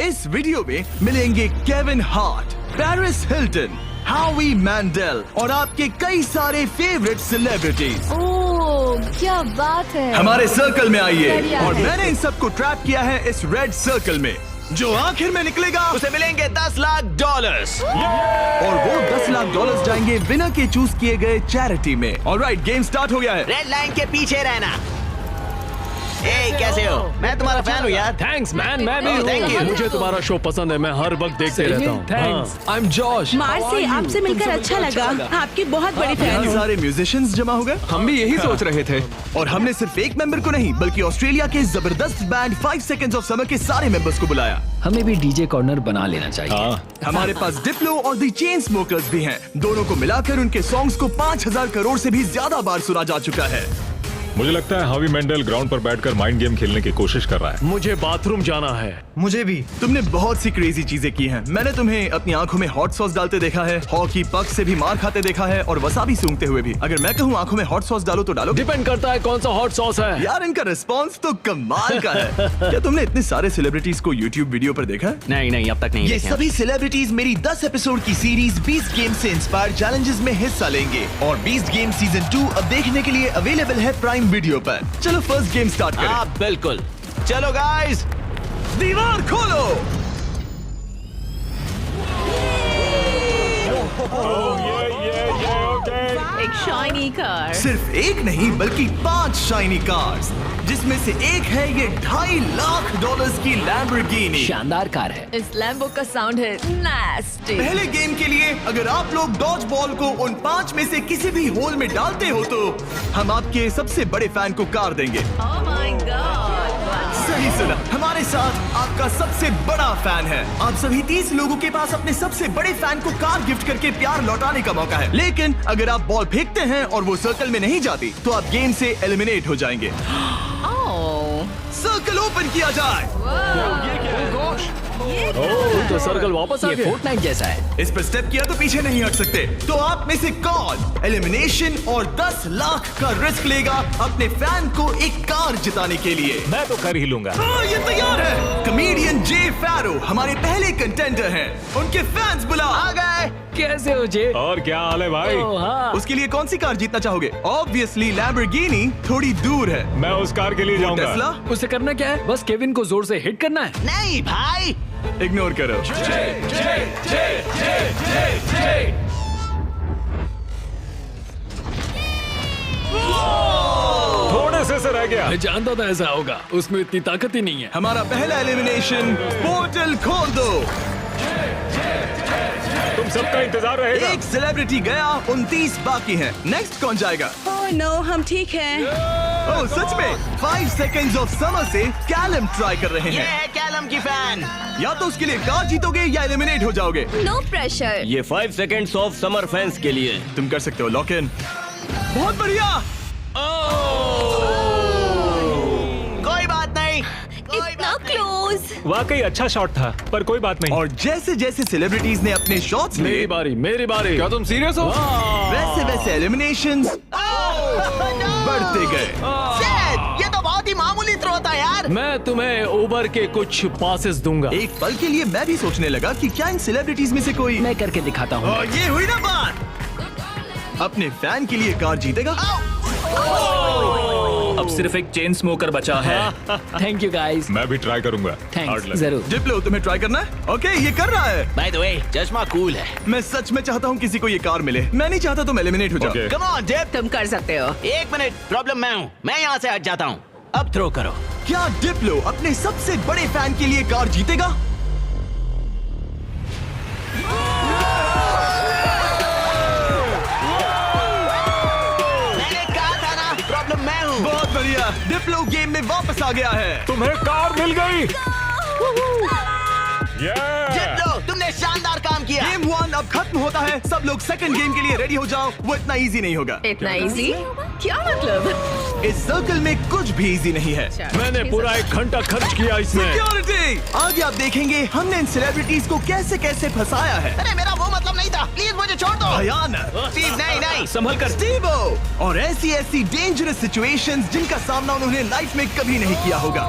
इस वीडियो में मिलेंगे केविन हार्ट, पेरिस हिल्टन, हावी मैंडेल और आपके कई सारे फेवरेट सेलिब्रिटीज। ओह क्या बात है। हमारे सर्कल में आइए बढ़िया और है। मैंने इन सबको ट्रैप किया है इस रेड सर्कल में। जो आखिर में निकलेगा उसे मिलेंगे $10 लाख। और वो $10 लाख जाएंगे विनर के चूज किए गए चैरिटी में। ऑलराइट, गेम स्टार्ट हो गया है। रेड लाइन के पीछे रहना। कैसे हो? मैं तुम्हारा फैन हूँ यार। थैंक्स मैन, मैं भी Oh, thank you. हूँ। मुझे तुम्हारा शो पसंद है, मैं हर वक्त देखते रहता हूँ। Thanks, I am Josh. Marcy, आपसे मिलकर अच्छा लगा। आपकी बहुत बड़ी फैन इतने हूँ। सारे म्यूजिशियंस जमा हो गए। हम भी यही सोच रहे थे। और हमने सिर्फ एक मेंबर को नहीं बल्कि ऑस्ट्रेलिया के जबरदस्त बैंड 5 सेकंड्स ऑफ समर के सारे मेंबर्स को बुलाया। हमें भी डीजे कॉर्नर बना लेना चाहिए। हमारे पास डिप्लो और दी चेन स्मोकर्स भी हैं। दोनों को मिलाकर उनके सॉन्ग्स को 5000 करोड़ से भी ज्यादा बार सुना जा चुका है। मुझे लगता है हावी मेंडेल ग्राउंड पर बैठकर माइंड गेम खेलने की कोशिश कर रहा है। मुझे बाथरूम जाना है। मुझे भी। तुमने बहुत सी क्रेजी चीजें की हैं। मैंने तुम्हें अपनी आंखों में हॉट सॉस डालते देखा है, हॉकी पक से भी मार खाते देखा है और वसाबी सूंघते हुए भी। अगर मैं कहूँ आंखों में हॉट सॉस डालो तो डालो? डिपेंड करता है कौन सा हॉट सॉस है। यार इनका रिस्पांस तो कमाल का है। क्या तुमने इतने सारे सेलिब्रिटीज को यूट्यूब वीडियो पर देखा है? नहीं अब तक नहीं ये देखे। सभी सेलिब्रिटीज मेरी 10 एपिसोड की सीरीज 20 गेम से इंस्पायर्ड चैलेंजेस में हिस्सा लेंगे और 20 गेम सीजन 2 अब देखने के लिए अवेलेबल है प्राइम वीडियो पर। चलो फर्स्ट गेम स्टार्ट करें। हाँ बिल्कुल, चलो गाइस। दीवार खोलो। एक शाइनी कार। सिर्फ एक नहीं बल्कि 5 शाइनी कार्स, जिसमें से एक है ये $2.5 लाख की लैम्बोर्गिनी। शानदार कार है। इस लैम्बो का साउंड है नास्टी। पहले गेम के लिए अगर आप लोग डॉज बॉल को उन 5 में से किसी भी होल में डालते हो तो हम आपके सबसे बड़े फैन को कार देंगे। Oh my God. सही सुना, हमारे साथ आपका सबसे बड़ा फैन है। आप सभी 30 लोगों के पास अपने सबसे बड़े फैन को कार गिफ्ट करके प्यार लौटाने का मौका है। लेकिन अगर आप बॉल फेंकते हैं और वो सर्कल में नहीं जाती तो आप गेम से एलिमिनेट हो जाएंगे। सर्कल ओपन किया जाए। तो सर्कल वापस आ ये गया। फोर्टनाइट जैसा है। इस पर स्टेप किया तो पीछे नहीं हट सकते। तो आप में से कौन एलिमिनेशन और 10 लाख का रिस्क लेगा अपने फैन को एक कार जिताने के लिए? मैं तो कर ही लूंगा। हाँ, ये तैयार है। कमेडियन जे फैरो हमारे पहले कंटेंडर हैं। उनके फैंस बुला आ गए। कैसे हो जे? और क्या हाल है भाई? हाँ। उसके लिए कौन सी कार जीतना चाहोगे? ऑब्वियसली लैम्बोर्गिनी थोड़ी दूर है। मैं उस कार के लिए जाऊंगा। टेस्ला उसे करना क्या है? बस केविन को जोर से हिट करना है। नहीं भाई, इग्नोर करो। थोड़े से रह गया। मैं जानता था ऐसा होगा, उसमें इतनी ताकत ही नहीं है। हमारा पहला एलिमिनेशन, पोर्टल खोल दो। तुम सबका इंतजार रहेगा। एक सेलिब्रिटी गया, 29 बाकी हैं। नेक्स्ट कौन जाएगा? ओह नो, हम ठीक हैं। ओह सच में 5 सेकंड्स ऑफ समर से कैलम ट्राई कर रहे ये हैं। है कैलम की फैन। या तो उसके लिए कार जीतोगे या एलिमिनेट हो जाओगे। No pressure. ये 5 सेकंड्स ऑफ समर फैंस के लिए। तुम कर सकते हो लॉक इन। बहुत बढ़िया। कोई बात नहीं, कोई इतना बात नहीं। क्लोज। वाकई अच्छा शॉट था, पर कोई बात नहीं। और जैसे जैसे सेलिब्रिटीज ने अपने शॉट्स लिए, मेरी बारी, मेरी बारी। क्या तुम सीरियस हो? वैसे वैसे एलिमिनेशंस बढ़ते गए। Shit, ये तो बहुत ही मामूली थ्रो था यार। मैं तुम्हें उबर के कुछ पासेस दूंगा। एक पल के लिए मैं भी सोचने लगा कि क्या इन सेलिब्रिटीज में से कोई मैं करके दिखाता हूँ। और ये हुई ना बात। अपने फैन के लिए कार जीतेगा। अब सिर्फ एक चेन स्मोकर बचा है। Thank you guys. मैं भी ट्राई करूंगा। Hard thanks, luck। जरूर। डिप्लो तुम्हें ट्राई करना है? ओके, ये कर रहा है। बाय द वे, चश्मा कूल है। मैं सच में चाहता हूँ किसी को ये कार मिले। मैं नहीं चाहता तुम एलिमिनेट हो जाओ। Okay. Come on dip. तुम कर सकते हो। एक मिनट, प्रॉब्लम मैं हूँ। मैं यहाँ से हट जाता हूँ। अब थ्रो करो। क्या डिप्लो अपने सबसे बड़े फैन के लिए कार जीतेगा? मैंने कहा था ना, प्रॉब्लम मैं हूँ। बहुत बढ़िया, डिप्लो गेम में वापस आ गया है। तुम्हें कार मिल गई। जित लो, तुमने शानदार काम किया। गेम 1 अब खत्म होता है। सब लोग सेकंड गेम के लिए रेडी हो जाओ। वो इतना इजी नहीं होगा। इतना इजी? क्या मतलब? इस सर्कल में कुछ भी इजी नहीं है। मैंने पूरा 1 घंटा खर्च किया इसमें। सिक्योरिटी, आगे आप देखेंगे हमने इन सेलिब्रिटीज को कैसे कैसे फंसाया है। अरे मेरा वो मतलब नहीं था, प्लीज मुझे छोड़ दो। भयानक। स्टीव, नहीं नहीं। संभल कर। स्टीवो, और ऐसी ऐसी डेंजरस सिचुएशंस जिनका सामना उन्होंने लाइफ में कभी नहीं किया होगा।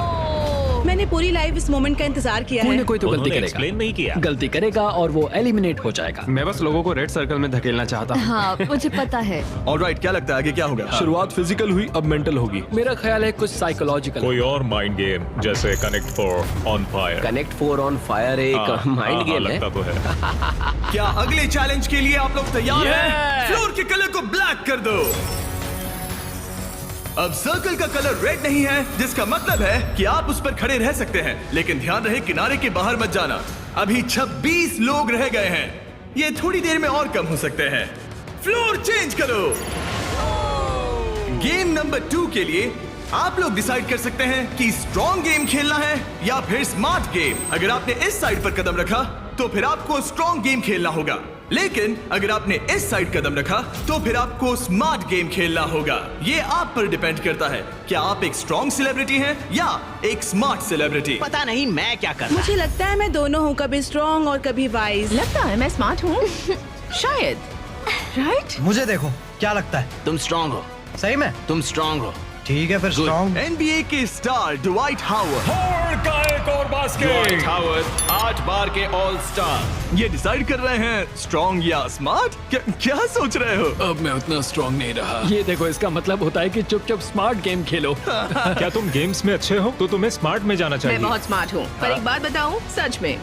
मैंने पूरी लाइफ इस मोमेंट का इंतजार किया कोई है। ना कोई तो गलती उन्होंने करेगा। एक्सप्लेन नहीं किया। गलती करेगा और वो एलिमिनेट हो जाएगा। मैं बस लोगों को रेड सर्कल में धकेलना चाहता हूँ। हाँ मुझे पता है। ऑलराइट, क्या लगता है आगे क्या होगा? शुरुआत फिजिकल हुई, अब मेंटल होगी। मेरा ख्याल है कुछ साइकोलॉजिकल। कोई और माइंड गेम जैसे connect for on fire. Connect 4 on fire एक माइंड गेम है। लगता तो है। क्या अगले चैलेंज के लिए आप लोग तैयार हैं? फ्लोर के कलर को ब्लैक कर दो। अब सर्कल का कलर रेड नहीं है, जिसका मतलब है कि आप उस पर खड़े रह सकते हैं, लेकिन ध्यान रहे किनारे के बाहर मत जाना। अभी 26 लोग रह गए हैं, ये थोड़ी देर में और कम हो सकते हैं। फ्लोर चेंज करो। गेम नंबर 2 के लिए आप लोग डिसाइड कर सकते हैं कि स्ट्रॉन्ग गेम खेलना है या फिर स्मार्ट गेम। अगर आपने इस साइड पर कदम रखा तो फिर आपको स्ट्रॉन्ग गेम खेलना होगा, लेकिन अगर आपने इस साइड कदम रखा तो फिर आपको स्मार्ट गेम खेलना होगा। ये आप पर डिपेंड करता है, क्या आप एक स्ट्रॉन्ग सेलिब्रिटी हैं या एक स्मार्ट सेलिब्रिटी। पता नहीं मैं क्या कर रहा। मुझे लगता है मैं दोनों हूँ, कभी स्ट्रॉन्ग और कभी वाइज। लगता है मैं स्मार्ट हूँ। शायद। राइट? मुझे देखो, क्या लगता है? तुम स्ट्रांग हो। सही में? तुम स्ट्रांग हो। ठीक है फिर स्ट्रॉन्ग। NBA के स्टार ड्वाइट हावर्ड। का एक और बास्केट। हावर्ड 8 बार के ऑल स्टार। ये डिसाइड कर रहे हैं स्ट्रॉन्ग या स्मार्ट। क्या सोच रहे हो? अब मैं उतना स्ट्रांग नहीं रहा। ये देखो, इसका मतलब होता है कि चुपचाप स्मार्ट गेम खेलो। क्या तुम गेम्स में अच्छे हो तो तुम्हें स्मार्ट में जाना चाहिए। मैं बहुत स्मार्ट हूँ, पर एक बात बताऊँ, सच में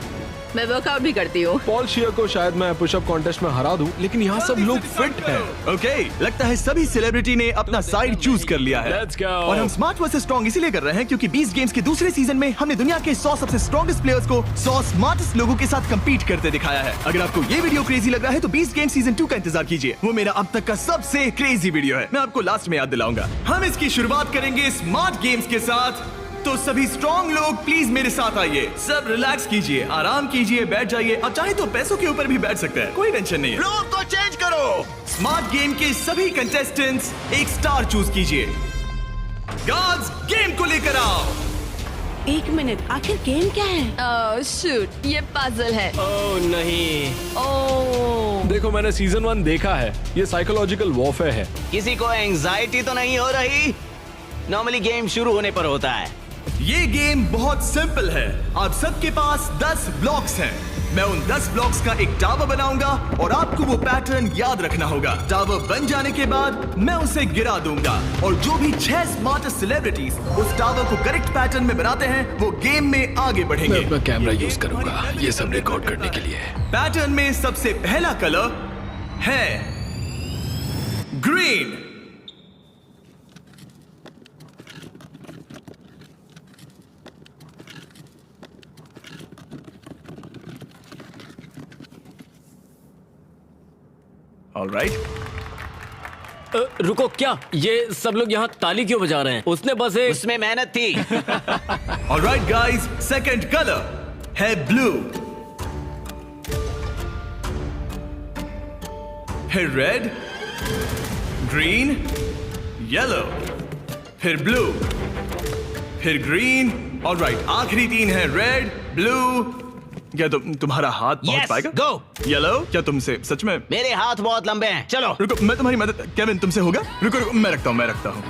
मैं वर्कआउट भी करती हूँ। पॉल शियर को शायद मैं पुशअप कॉन्टेस्ट में हरा दूं, लेकिन यहाँ सब लोग फिट हैं। ओके, लगता है सभी सेलिब्रिटी ने अपना साइड चूज कर लिया है। Let's go. और हम स्मार्ट वर्सेस स्ट्रॉन्ग इसीलिए कर रहे हैं क्योंकि 20 गेम्स के दूसरे सीजन में हमने दुनिया के 100 सबसे स्ट्रॉन्गेस्ट प्लेयर्स को 100 स्मार्टेस्ट लोगों के साथ compete करते दिखाया है। अगर आपको ये वीडियो क्रेजी लग रहा है तो 20 गेम सीजन 2 का इंतजार कीजिए। वो मेरा अब तक का सबसे क्रेजी वीडियो है, मैं आपको लास्ट में याद दिलाऊंगा। हम इसकी शुरुआत करेंगे स्मार्ट गेम्स के साथ, तो सभी स्ट्रॉन्ग लोग प्लीज मेरे साथ आइए। सब रिलैक्स कीजिए, आराम कीजिए, बैठ जाइए। अब चाहे तो पैसों के ऊपर भी बैठ सकते हैं, कोई टेंशन नहीं है। फ्लोर को चेंज करो। स्मार्ट गेम के सभी कंटेस्टेंट्स एक स्टार चूज कीजिए। गार्ड्स, गेम को लेकर आओ। एक मिनट, आखिर गेम क्या है? शूट, ये पजल है। ओह नहीं। ओह देखो, मैंने सीजन 1 देखा है, ये साइकोलॉजिकल वॉरफेयर है। किसी को एंजाइटी तो नहीं हो रही? नॉर्मली गेम शुरू होने पर होता है। ये गेम बहुत सिंपल है। आप सबके पास 10 ब्लॉक्स हैं। मैं उन 10 ब्लॉक्स का एक टावर बनाऊंगा और आपको वो पैटर्न याद रखना होगा। टावर बन जाने के बाद मैं उसे गिरा दूंगा और जो भी 6 स्मार्टेस्ट सेलिब्रिटीज उस टावर को करेक्ट पैटर्न में बनाते हैं वो गेम में आगे बढ़ेंगे। मैं अपना कैमरा यूज करूंगा ये सब रिकॉर्ड करने के लिए। पैटर्न में सबसे पहला कलर है ग्रीन। ऑलराइट, रुको, क्या ये सब लोग यहाँ ताली क्यों बजा रहे हैं? उसने बस एक उसमें मेहनत थी। ऑलराइट गाइस, सेकंड कलर है ब्लू। फिर रेड, ग्रीन, येलो, फिर ब्लू, फिर ग्रीन। ऑलराइट, आखिरी 3 है रेड, ब्लू। क्या तुम्हारा हाथ पहुंच Yes, पाएगा? go. येलो, क्या तुमसे सच में? मेरे हाथ बहुत लंबे हैं। चलो। रुको, मैं तुम्हारी मदद। केविन, तुमसे होगा? रुको रुको, मैं रखता हूँ।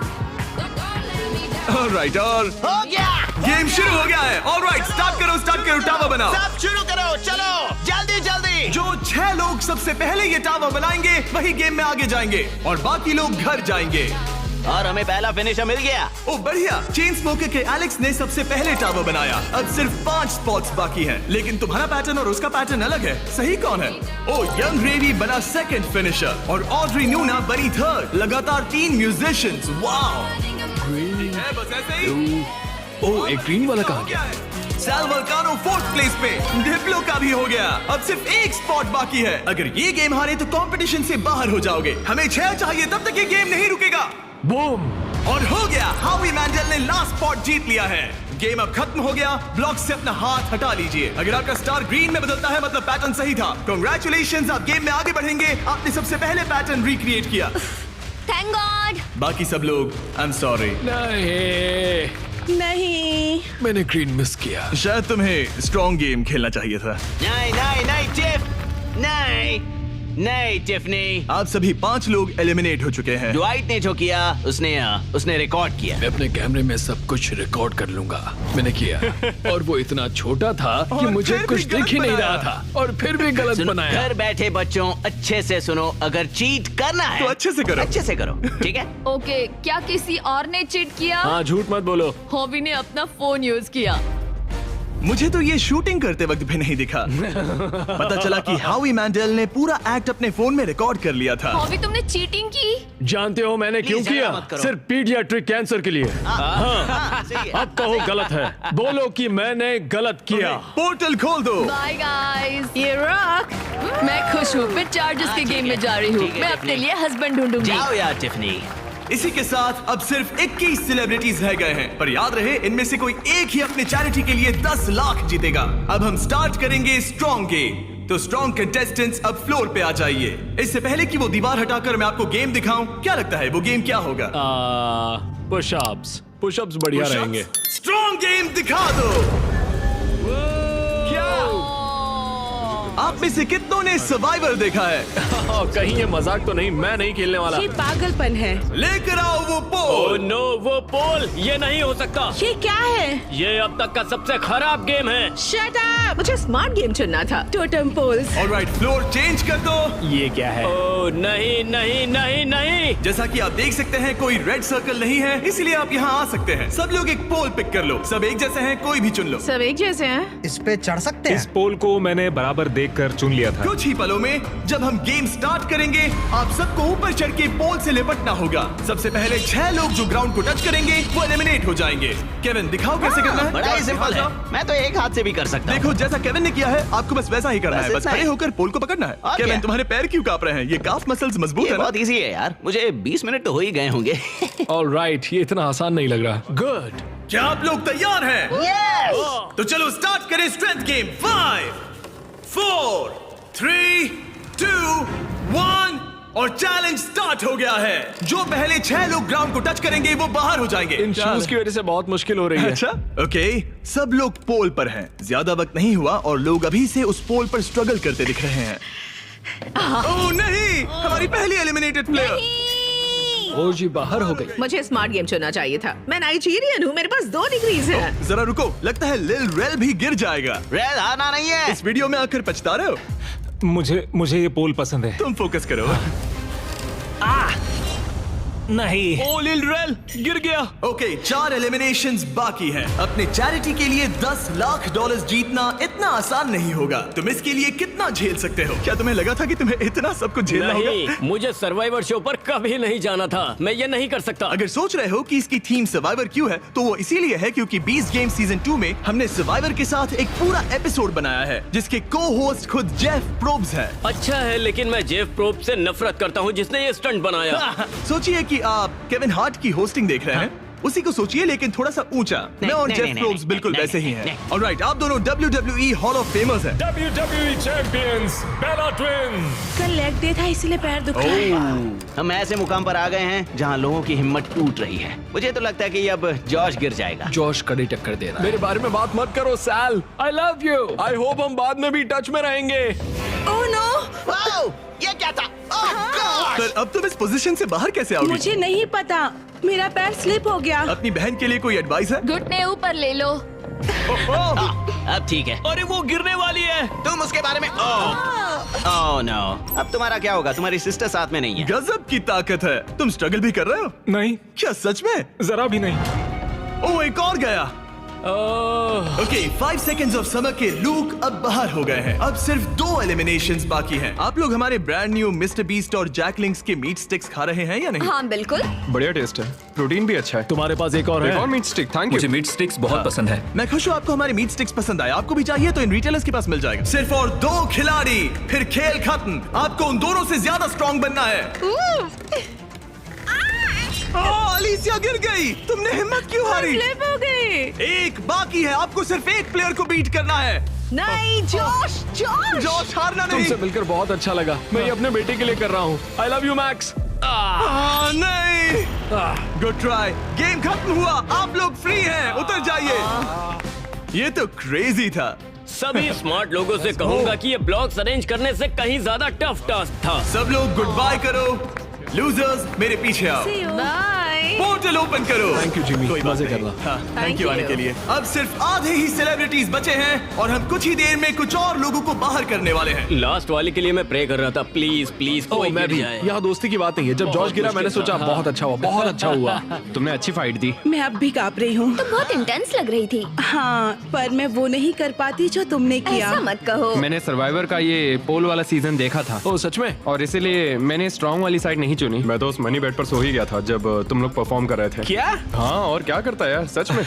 ऑलराइट, और हो गया। गेम शुरू हो गया है। ऑलराइट, स्टार्ट करो, टावर बनाओ। सब शुरू करो, चलो जल्दी जल्दी। जो 6 लोग सबसे पहले ये टावर बनाएंगे वही गेम में आगे जाएंगे और बाकी लोग घर जाएंगे। और हमें पहला फिनिशर मिल गया। ओ बढ़िया, चेन स्मोकर के एलेक्स ने सबसे पहले टावर बनाया। अब सिर्फ 5 स्पॉट्स बाकी हैं, लेकिन तुम्हारा पैटर्न और उसका पैटर्न अलग है। सही कौन है? ओ यंग रेवी बना सेकंड फिनिशर और ऑड्री नूना बनी थर्ड। लगातार 3 म्यूजिशियंस। वाओ, है बस ऐसे ही। ओह, एक ग्रीन वाला कहाँ गया? सैल वल्कानो 4th प्लेस पे। डिप्लो का भी हो गया। अब सिर्फ 1 स्पॉट बाकी है। अगर ये गेम हारे तो कंपटीशन से बाहर हो जाओगे। हमें 6 चाहिए, तब तक ये गेम नहीं रुकेगा। बूम! और हो गया, हावी मैंडल ने लास्ट स्पॉट जीत लिया है। गेम अब खत्म हो गया। ब्लॉक से अपना हाथ हटा लीजिए। अगर आपका स्टार ग्रीन में बदलता है मतलब पैटर्न सही था। कांग्रेचुलेशंस, आप गेम में आगे बढ़ेंगे। आपने सबसे पहले पैटर्न रिक्रिएट किया। Thank God. बाकी सब लोग आई एम सॉरी। नहीं, मैंने ग्रीन मिस किया। शायद तुम्हें स्ट्रॉन्ग गेम खेलना चाहिए था। नहीं नहीं नहीं चिप, नहीं। नहीं टिफनी, आप सभी 5 लोग एलिमिनेट हो चुके हैं। ड्वाइट ने जो किया उसने रिकॉर्ड किया। मैं अपने कैमरे में सब कुछ रिकॉर्ड कर लूंगा। मैंने किया और वो इतना छोटा था कि मुझे फिर कुछ भी गलत दिख ही नहीं बनाया। रहा था और फिर भी गलत सुनो, बनाया। घर बैठे बच्चों अच्छे से सुनो, अगर चीट करना है तो अच्छे से करो। अच्छे से करो, ठीक है? ओके, क्या किसी और ने चीट किया? हाँ, झूठ मत बोलो। हॉबी ने अपना फोन यूज किया। मुझे तो ये शूटिंग करते वक्त भी नहीं दिखा। पता चला कि हावी मैंडेल ने पूरा एक्ट अपने फोन में रिकॉर्ड कर लिया था। हॉबी, तुमने चीटिंग की? जानते हो मैंने क्यों Please, झगड़ा किया? मत करो। सिर्फ पीडियाट्रिक कैंसर के लिए। हाँ, सही है। अब कहो गलत है, बोलो कि मैंने गलत किया। पोर्टल खोल दो। Bye guys. ये रॉक। मैं खुश हूँ, मैं चार्जर्स के ठीक गेम है, में जा रही हूँ। ठीक है, मैं टिफनी। अपने लिए हस्बैंड ढूंढूंगी। जाओ यार टिफनी। इसी के साथ अब सिर्फ 21 सेलिब्रिटीज रह गए हैं, पर याद रहे इनमें से कोई एक ही अपने चैरिटी के लिए 10 लाख जीतेगा। अब हम स्टार्ट करेंगे स्ट्रॉन्ग गेम। तो स्ट्रॉन्ग कंटेस्टेंट्स अब फ्लोर पे आ जाइए। इससे पहले कि वो दीवार हटाकर मैं आपको गेम दिखाऊं, क्या लगता है वो गेम क्या होगा? पुशअप्स। पुशअप्स बढ़िया रहेंगे। स्ट्रॉन्ग गेम दिखा दो। क्या आप में से कितनों ने सर्वाइवर देखा है? कहीं ये मजाक तो नहीं, मैं नहीं खेलने वाला। ये पागलपन है। लेकर आओ वो ओह पोल। नो, वो पोल, ये नहीं हो सकता। ये क्या है? ये अब तक का सबसे खराब गेम है। Shut up. मुझे स्मार्ट गेम चुनना था। Totem poles. Alright, floor change कर दो। ये क्या है? ओह नहीं नहीं नहीं नहीं। जैसा कि आप देख सकते हैं कोई रेड सर्कल नहीं है, इसलिए आप यहाँ आ सकते हैं। सब लोग एक पोल पिक कर लो। सब एक जैसे हैं, कोई भी चुन लो। सब एक जैसे हैं। इस पे चढ़ सकते इस हैं? पोल को मैंने बराबर देखकर चुन लिया था। कुछ ही पलों में जब हम गेम स्टार्ट करेंगे, आप सबको ऊपर चढ़ के पोल से लिपटना होगा। सबसे पहले 6 लोग जो ग्राउंड को टच करेंगे वो एलिमिनेट हो जाएंगे। केविन, दिखाओ कैसे करना है। बड़ा ही सिंपल है, मैं तो एक हाथ से भी कर सकता हूँ। देखो, जैसा केविन ने किया है आपको बस वैसा ही करना बस है। बस इतना खड़े ही। होकर पोल को पकड़ना है। और केविन, क्या? तुम्हारे पैर क्यों कांप रहे हैं? ये काफ मसल्स मजबूत ये है ना? बहुत इजी है यार, मुझे 20 मिनट तो हो ही गए होंगे। ऑलराइट, ये इतना आसान नहीं लग रहा। गुड। क्या आप लोग तैयार हैं? तो चलो स्टार्ट करें स्ट्रेंथ गेम। 5 4 3 2 1 और चैलेंज स्टार्ट हो गया है। जो पहले 6 लोग ग्राउंड को टच करेंगे वो बाहर हो जाएंगे। इन शूज की वजह से बहुत मुश्किल हो रही है। अच्छा, ओके, सब लोग पोल पर हैं। ज्यादा वक्त नहीं हुआ और लोग अभी से उस पोल पर स्ट्रगल करते दिख रहे हैं। ओह नहीं, हमारी पहली एलिमिनेटेड प्लेयर। ओ जी, बाहर हो गई। मुझे स्मार्ट गेम चुनना चाहिए था। मैं नाइजीरियन हूँ, मेरे पास 2 डिग्रीज है। जरा रुको, लगता है लिल रेल भी गिर जाएगा। रेल हारना नहीं है। इस वीडियो में आकर पछता रहे हो? मुझे ये पोल पसंद है। तुम फोकस करो। नहीं। ओ लिल रेल गिर गया। ओके, 4 एलिमिनेशंस बाकी हैं। अपने चैरिटी के लिए 10 लाख डॉलर्स जीतना इतना आसान नहीं होगा। तुम इसके लिए कितना झेल सकते हो? क्या तुम्हें लगा था कि तुम्हें इतना सब कुछ झेलना नहीं, होगा? मुझे सर्वाइवर शो पर कभी नहीं जाना था। मैं ये नहीं कर सकता। अगर सोच रहे हो कि इसकी थीम सर्वाइवर क्यों है, तो वो इसीलिए है क्योंकि 20 गेम सीजन 2 में हमने सर्वाइवर के साथ एक पूरा एपिसोड बनाया है जिसके को होस्ट खुद जेफ प्रोब्स है। अच्छा है, लेकिन मैं जेफ प्रोब से नफरत करता हूँ जिसने ये स्टंट बनाया। सोचिए कि आप केविन हार्ट की होस्टिंग देख रहे हैं, उसी को सोचिए लेकिन थोड़ा सा ऊंचा। मैं और नहीं, जेफ नहीं, प्रोब्स नहीं, बिल्कुल नहीं, वैसे ही नहीं, हैं। ऑलराइट, आप दोनों WWE हॉल ऑफ फेमर्स हैं। WWE चैंपियंस बेला ट्विन्स। कल लेग डे था इसलिए पैर दुख रहा है। हम ऐसे मुकाम पर आ गए हैं जहाँ लोगों की हिम्मत टूट रही है। मुझे तो लगता है कि अब जॉश गिर जाएगा। जोश कड़ी टक्कर दे रहा है। मेरे बारे में बात मत करो Sal. I love you. I hope हम बाद में भी टच में रहेंगे। ओह नो, वाओ, ये क्या था? ओह गॉड! पर अब तुम इस पोजीशन से बाहर कैसे आओगी? मुझे नहीं पता, मेरा पैर स्लिप हो गया। अपनी बहन के लिए कोई एडवाइस है? घुटने ऊपर ले लो। अब ठीक है। अरे वो गिरने वाली है। तुम उसके बारे में ओह नो। अब तुम्हारा क्या होगा? तुम्हारी सिस्टर साथ में नहीं है। गजब की ताकत है। तुम स्ट्रगल भी कर रहे हो? नहीं, क्या सच में? जरा भी नहीं। ओह, एक और गया। ओके, 5 सेकंड्स ऑफ समर के लूक अब बाहर हो गए हैं। अब सिर्फ 2 एलिमिनेशंस बाकी हैं। आप लोग हमारे ब्रांड न्यू मिस्टर बीस्ट और जैक लिंक्स के मीट स्टिक्स खा रहे हैं या नहीं? हाँ बिल्कुल। बढ़िया टेस्ट है, प्रोटीन भी अच्छा है। तुम्हारे पास एक और एक और है? मीट स्टिक, थैंक मुझे यू। मीट स्टिक्स बहुत पसंद है। मैं खुश हूँ आपको हमारे मीट स्टिक्स पसंद आए। आपको भी चाहिए तो इन रिटेलर्स के पास मिल जाएगा। सिर्फ और 2 खिलाड़ी, फिर खेल खत्म। आपको उन दोनों से ज्यादा स्ट्रॉन्ग बनना है। अलीसिया गिर गई। तुमने हिम्मत क्यों हारी? स्लिप हो गई। एक बाकी है, आपको सिर्फ एक प्लेयर को बीट करना है। नहीं, जोश जोश। जॉश, हारना नहीं। तुमसे मिलकर बहुत अच्छा लगा। मैं ये अपने बेटे के लिए कर रहा हूँ। आई लव यू मैक्स। नहीं, गुड ट्राई। गेम खत्म हुआ, आप लोग फ्री हैं, उतर जाइए। ये तो क्रेजी था। सभी स्मार्ट लोगों से कहूंगा कि ये ब्लॉक्स अरेंज करने से कहीं ज्यादा टफ टास्क था। सब लोग गुड बाय करो। लूजर्स मेरे पीछे आओ। बाय। पोर्टल ओपन करो। Thank you, Jimmy. कोई बात मजे नहीं। करना। हाँ, थैंक you. यू आने के लिए। अब सिर्फ आधे ही सेलिब्रिटीज बचे हैं और हम कुछ ही देर में कुछ और लोगों को बाहर करने वाले हैं। लास्ट वाले के लिए मैं प्रे कर रहा था, प्लीज प्लीज कोई मैं गिर भी। जाए। यहाँ दोस्ती की बात नहीं है। जब जॉर्ज गिरा मैंने सोचा बहुत अच्छा हुआ, बहुत अच्छा हुआ। तुमने अच्छी फाइट दी। मैं अब भी कांप रही हूँ। तुम बहुत इंटेंस लग रही थी। हाँ, पर मैं वो नहीं कर पाती जो तुमने किया। ऐसा मत कहो। मैंने सर्वाइवर का ये पोल वाला सीजन देखा था ओ सच में? और इसीलिए मैंने स्ट्रांग वाली साइड नहीं चुनी। मैं तो उस मनी बेड पर सो ही गया था जब तुम लोग परफॉर्म कर रहे थे। क्या? हाँ, और क्या करता है यार, सच में।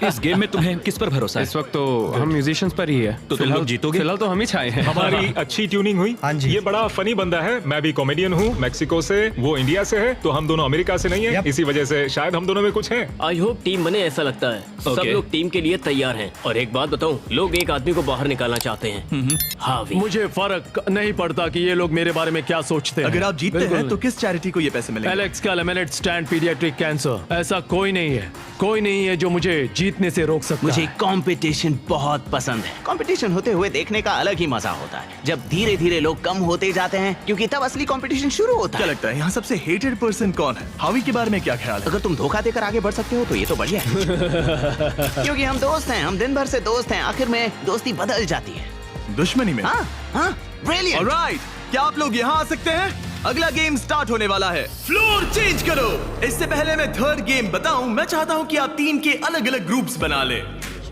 इस गेम में तुम्हें किस पर भरोसा है? इस वक्त तो हम म्यूजिशियंस पर ही है। तो तुम लोग जीतोगे? फिलहाल तो हम ही छाए हैं। हमारी अच्छी ट्यूनिंग हुई। हाँ जी। ये बड़ा फनी बंदा है। मैं भी कॉमेडियन हूँ, मैक्सिको से, वो इंडिया से है, तो हम दोनों अमेरिका से नहीं है। Yep. इसी वजह से शायद हम दोनों में कुछ है। आई होप टीम बने, ऐसा लगता है। सब Okay. लोग टीम के लिए तैयार हैं। और एक बात बताऊं, लोग एक आदमी को बाहर निकालना चाहते हैं। हावी। मुझे फर्क नहीं पड़ता कि ये लोग मेरे बारे में क्या सोचते हैं। अगर आप जीतते बिल्कुल हैं तो नहीं। किस चैरिटी को ये पैसे मिलेंगे? एलेक्स का लेमिनेट स्टैंड पीडियाट्रिक कैंसर। ऐसा कोई नहीं है, कोई नहीं है जो मुझे जीतने से रोक सकता मुझे है। कंपटीशन बहुत पसंद है। कंपटीशन होते हुए देखने का अलग ही मजा होता है, जब धीरे धीरे लोग कम होते जाते हैं, क्योंकि तब असली कंपटीशन शुरू होता क्या है। लगता है यहाँ सबसे हेटेड पर्सन कौन है? हावी के बारे में क्या ख्याल है? अगर तुम धोखा देकर आगे बढ़ सकते हो तो ये तो बढ़िया है। क्योंकि हम दोस्त हैं, हम दिन भर से दोस्त हैं, आखिर में दोस्ती बदल जाती है। दुश्मनी में। हाँ हाँ, ब्रिलियंट। ऑलराइट, क्या आप लोग यहाँ आ सकते हैं? अगला गेम स्टार्ट होने वाला है। फ्लोर चेंज करो। इससे पहले मैं थर्ड गेम बताऊं, मैं चाहता हूं कि आप टीम के अलग अलग ग्रुप्स बना ले।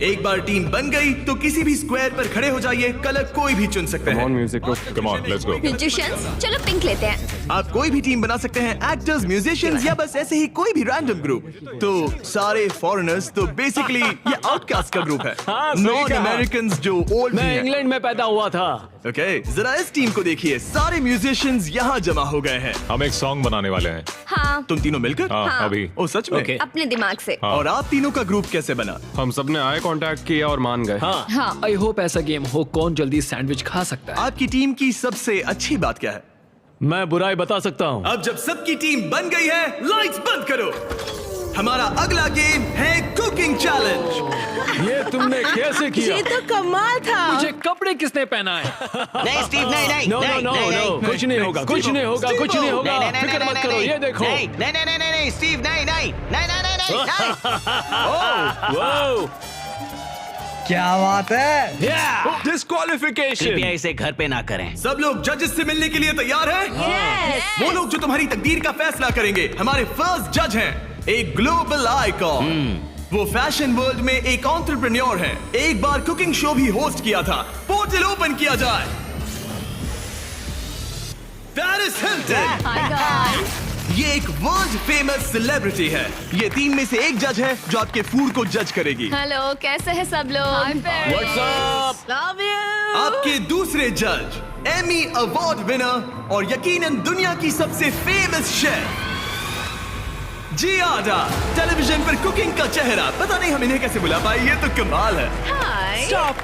एक बार टीम बन गई तो किसी भी स्क्वायर पर खड़े हो जाइए, कलर कोई भी चुन सकते हैं। Music come on, let's go. Musicians, चलो पिंक लेते हैं। आप कोई भी टीम बना सकते हैं, एक्टर्स, म्यूजिशियंस या बस ऐसे ही कोई भी रैंडम ग्रुप। तो सारे फॉरेनर्स, तो बेसिकली ये आउटकास्ट का ग्रुप है। नॉन अमेरिकन जो ओल्ड मैं इंग्लैंड में पैदा हुआ था। ओके, जरा इस टीम को देखिए, सारे म्यूजिशियंस यहाँ जमा हो गए हैं। हम एक सॉन्ग बनाने वाले हैं। हाँ, तुम तीनों मिलकर? हाँ, अभी। ओ सच में? Okay. अपने दिमाग से। और आप तीनों का ग्रुप कैसे बना? हम सब ने आई कांटेक्ट किया और मान गए। हाँ, हाँ, आई होप ऐसा गेम हो कौन जल्दी सैंडविच खा सकता है। आपकी टीम की सबसे अच्छी बात क्या है? मैं बुराई बता सकता हूँ। अब जब सबकी टीम बन गई है, लाइट्स बंद करो। हमारा अगला गेम है कुकिंग चैलेंज। ये तुमने कैसे किया? ये तो कमाल था। मुझे कपड़े किसने पहना है? नहीं स्टीव, नहीं नहीं नो नो नहीं, नो नहीं, नो, नहीं। कुछ नहीं होगा, कुछ नहीं होगा, कुछ नहीं होगा। नहीं, नहीं, नहीं, फिक्र नहीं, मत नहीं, करो, नहीं, ये देखो। नहीं नहीं नहीं नहीं नहीं स्टीव, नहीं नहीं नहीं नहीं नहीं नहीं। वाओ, क्या बात है? डिस्क्वालिफिकेशन। कृपया इसे घर पे ना करें। सब लोग जजेस से मिलने के लिए तैयार हैं? वो लोग जो तुम्हारी तकदीर का फैसला करेंगे, हमारे फर्स्ट जज हैं, एक ग्लोबल आइकॉन। वो फैशन वर्ल्ड में एक एंटरप्रेन्योर है, एक बार कुकिंग शो भी होस्ट किया था। पोर्टल ओपन किया जाए। Paris Hilton. Hi guys. ये एक वर्ल्ड फेमस सेलिब्रिटी है। ये टीम में से एक जज है जो आपके फूड को जज करेगी। हेलो, कैसे हैं सब लोग? What's up? Love you. आपके दूसरे जज, एमी अवार्ड विनर और यकीनन दुनिया की सबसे फेमस शेफ जियाडा, टेलीविजन पर कुकिंग का चेहरा। पता नहीं हम इन्हें कैसे बुला पाए, ये तो कमाल है। Hi. Stop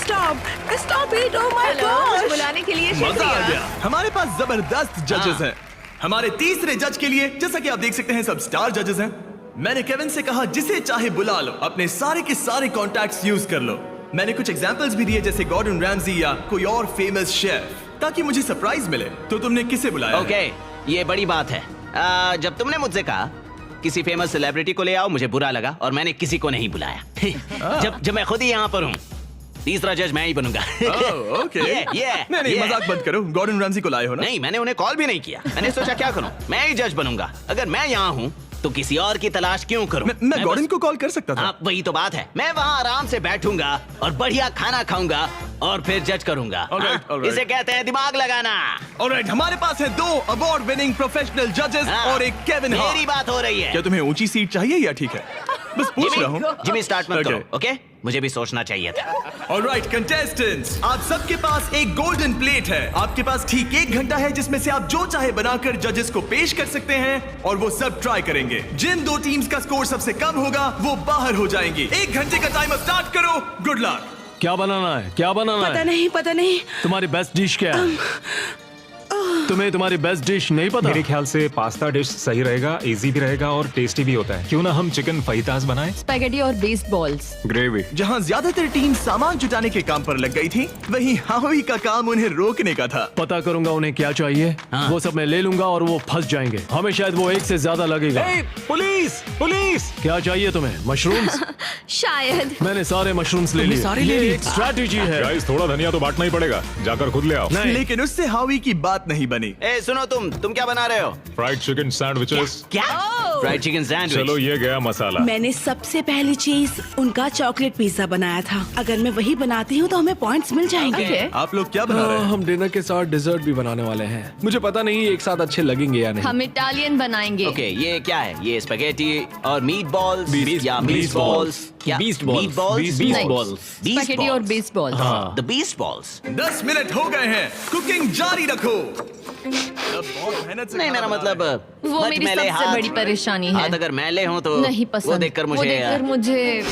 stop stop it. Oh my hello, मुझे गॉड। बुलाने के लिए मजा आ शुक्रिया। गया। हमारे पास जबरदस्त जजेस हैं। हमारे तीसरे जज के लिए, जैसा कि आप देख सकते हैं, सब स्टार जजेस हैं। मैंने केविन से कहा जिसे चाहे बुला लो, अपने सारे के सारे कॉन्टैक्ट्स यूज कर लो। मैंने कुछ एग्जांपल्स भी दिए, जैसे गॉर्डन रैमजी या कोई और फेमस शेफ, ताकि मुझे सरप्राइज मिले। तो तुमने किसे बुलाया? ओके, ये बड़ी बात है। जब तुमने मुझसे कहा किसी फेमस सेलिब्रिटी को ले आओ, मुझे बुरा लगा और मैंने किसी को नहीं बुलाया। जब मैं खुद ही यहाँ पर हूँ, तीसरा जज मैं ही बनूंगा। ओके। नहीं, मजाक बंद करो। गॉर्डन रैमजी को लाए हो ना? नहीं, मैंने उन्हें कॉल भी नहीं किया। मैंने सोचा क्या करूं, मैं ही जज बनूंगा। अगर मैं यहाँ हूँ तो किसी और की तलाश क्यों करूं? मैं गॉर्डन को कॉल कर सकता था। हाँ, वही तो बात है। मैं वहाँ आराम से बैठूंगा और बढ़िया खाना खाऊंगा और फिर जज करूंगा। Alright, हाँ? alright. इसे कहते हैं दिमाग लगाना। ऑलराइट, हमारे पास है 2 अवार्ड विनिंग प्रोफेशनल जजेस हाँ, और एक केविन हार्ट। मेरी बात हो रही है। क्या तुम्हें ऊंची सीट चाहिए या ठीक है? बस पूछ रहा हूँ। जिमी स्टार्ट मत Okay. करो, ओके? मुझे भी सोचना चाहिए था। ऑलराइट कंटेस्टेंट्स, आप सबके पास एक गोल्डन प्लेट है। आपके पास ठीक 1 घंटा है, जिसमें से आप जो चाहे बनाकर जजेस को पेश कर सकते हैं और वो सब ट्राई करेंगे। जिन 2 टीम्स का स्कोर सबसे कम होगा वो बाहर हो जाएंगी। 1 घंटे का टाइमर स्टार्ट करो। Good luck. क्या बनाना है? क्या बनाना पता है? नहीं, पता नहीं। तुम्हारी बेस्ट डिश क्या है? तुम्हें तुम्हारी बेस्ट डिश नहीं पता? मेरे ख्याल से पास्ता डिश सही रहेगा, इजी भी रहेगा और टेस्टी भी होता है। क्यों ना हम चिकन फहीतास बनाएं? स्पैगेटी और बेस्ड बॉल्स। ग्रेवी। जहाँ ज्यादातर टीम सामान जुटाने के काम पर लग गई थी, वहीं हावी का काम उन्हें रोकने का था। पता करूंगा उन्हें क्या चाहिए। वो सब मैं ले लूंगा और वो फंस जाएंगे। हमें शायद वो एक से ज्यादा लगेगा। Police police! क्या चाहिए तुम्हें? मशरूम्स? शायद। मैंने सारे मशरूम्स ले लिए। सारे ले ये लिए? एक स्ट्रैटेजी है। गाइस, थोड़ा धनिया तो बांटना ही पड़ेगा। जाकर खुद ले आओ। नहीं। लेकिन उससे हावी की बात नहीं बनी। ए सुनो, तुम क्या बना रहे हो? Fried chicken sandwiches. क्या? Fried chicken sandwich. चलो, ये गया मसाला। मैंने सबसे पहली चीज उनका चॉकलेट पिज्जा बनाया था। अगर मैं वही बनाती हूँ तो हमें पॉइंट्स मिल जाएंगे। Okay. आप लोग क्या बना रहे हैं? हम डिनर के साथ डिजर्ट भी बनाने वाले हैं। मुझे पता नहीं एक साथ अच्छे लगेंगे या नहीं। हम इटालियन बनाएंगे। ओके, ये क्या है? ये स्पैगेटी और मीट बॉल्स या beast मीट बॉल्स? क्या? Beast balls. Meat balls? Beast नहीं। balls. Beast स्पैगेटी और balls. Based balls. The beast balls. 10 minute हो गए हैं, कुकिंग जारी रखो। अब बहुत मेहनत से नहीं, खाना मेरा बना मतलब वो मच मेरी मैले सबसे हाथ- बड़ी परेशानी है। हाथ अगर मैले हों तो नहीं पसंद। वो देखकर मुझे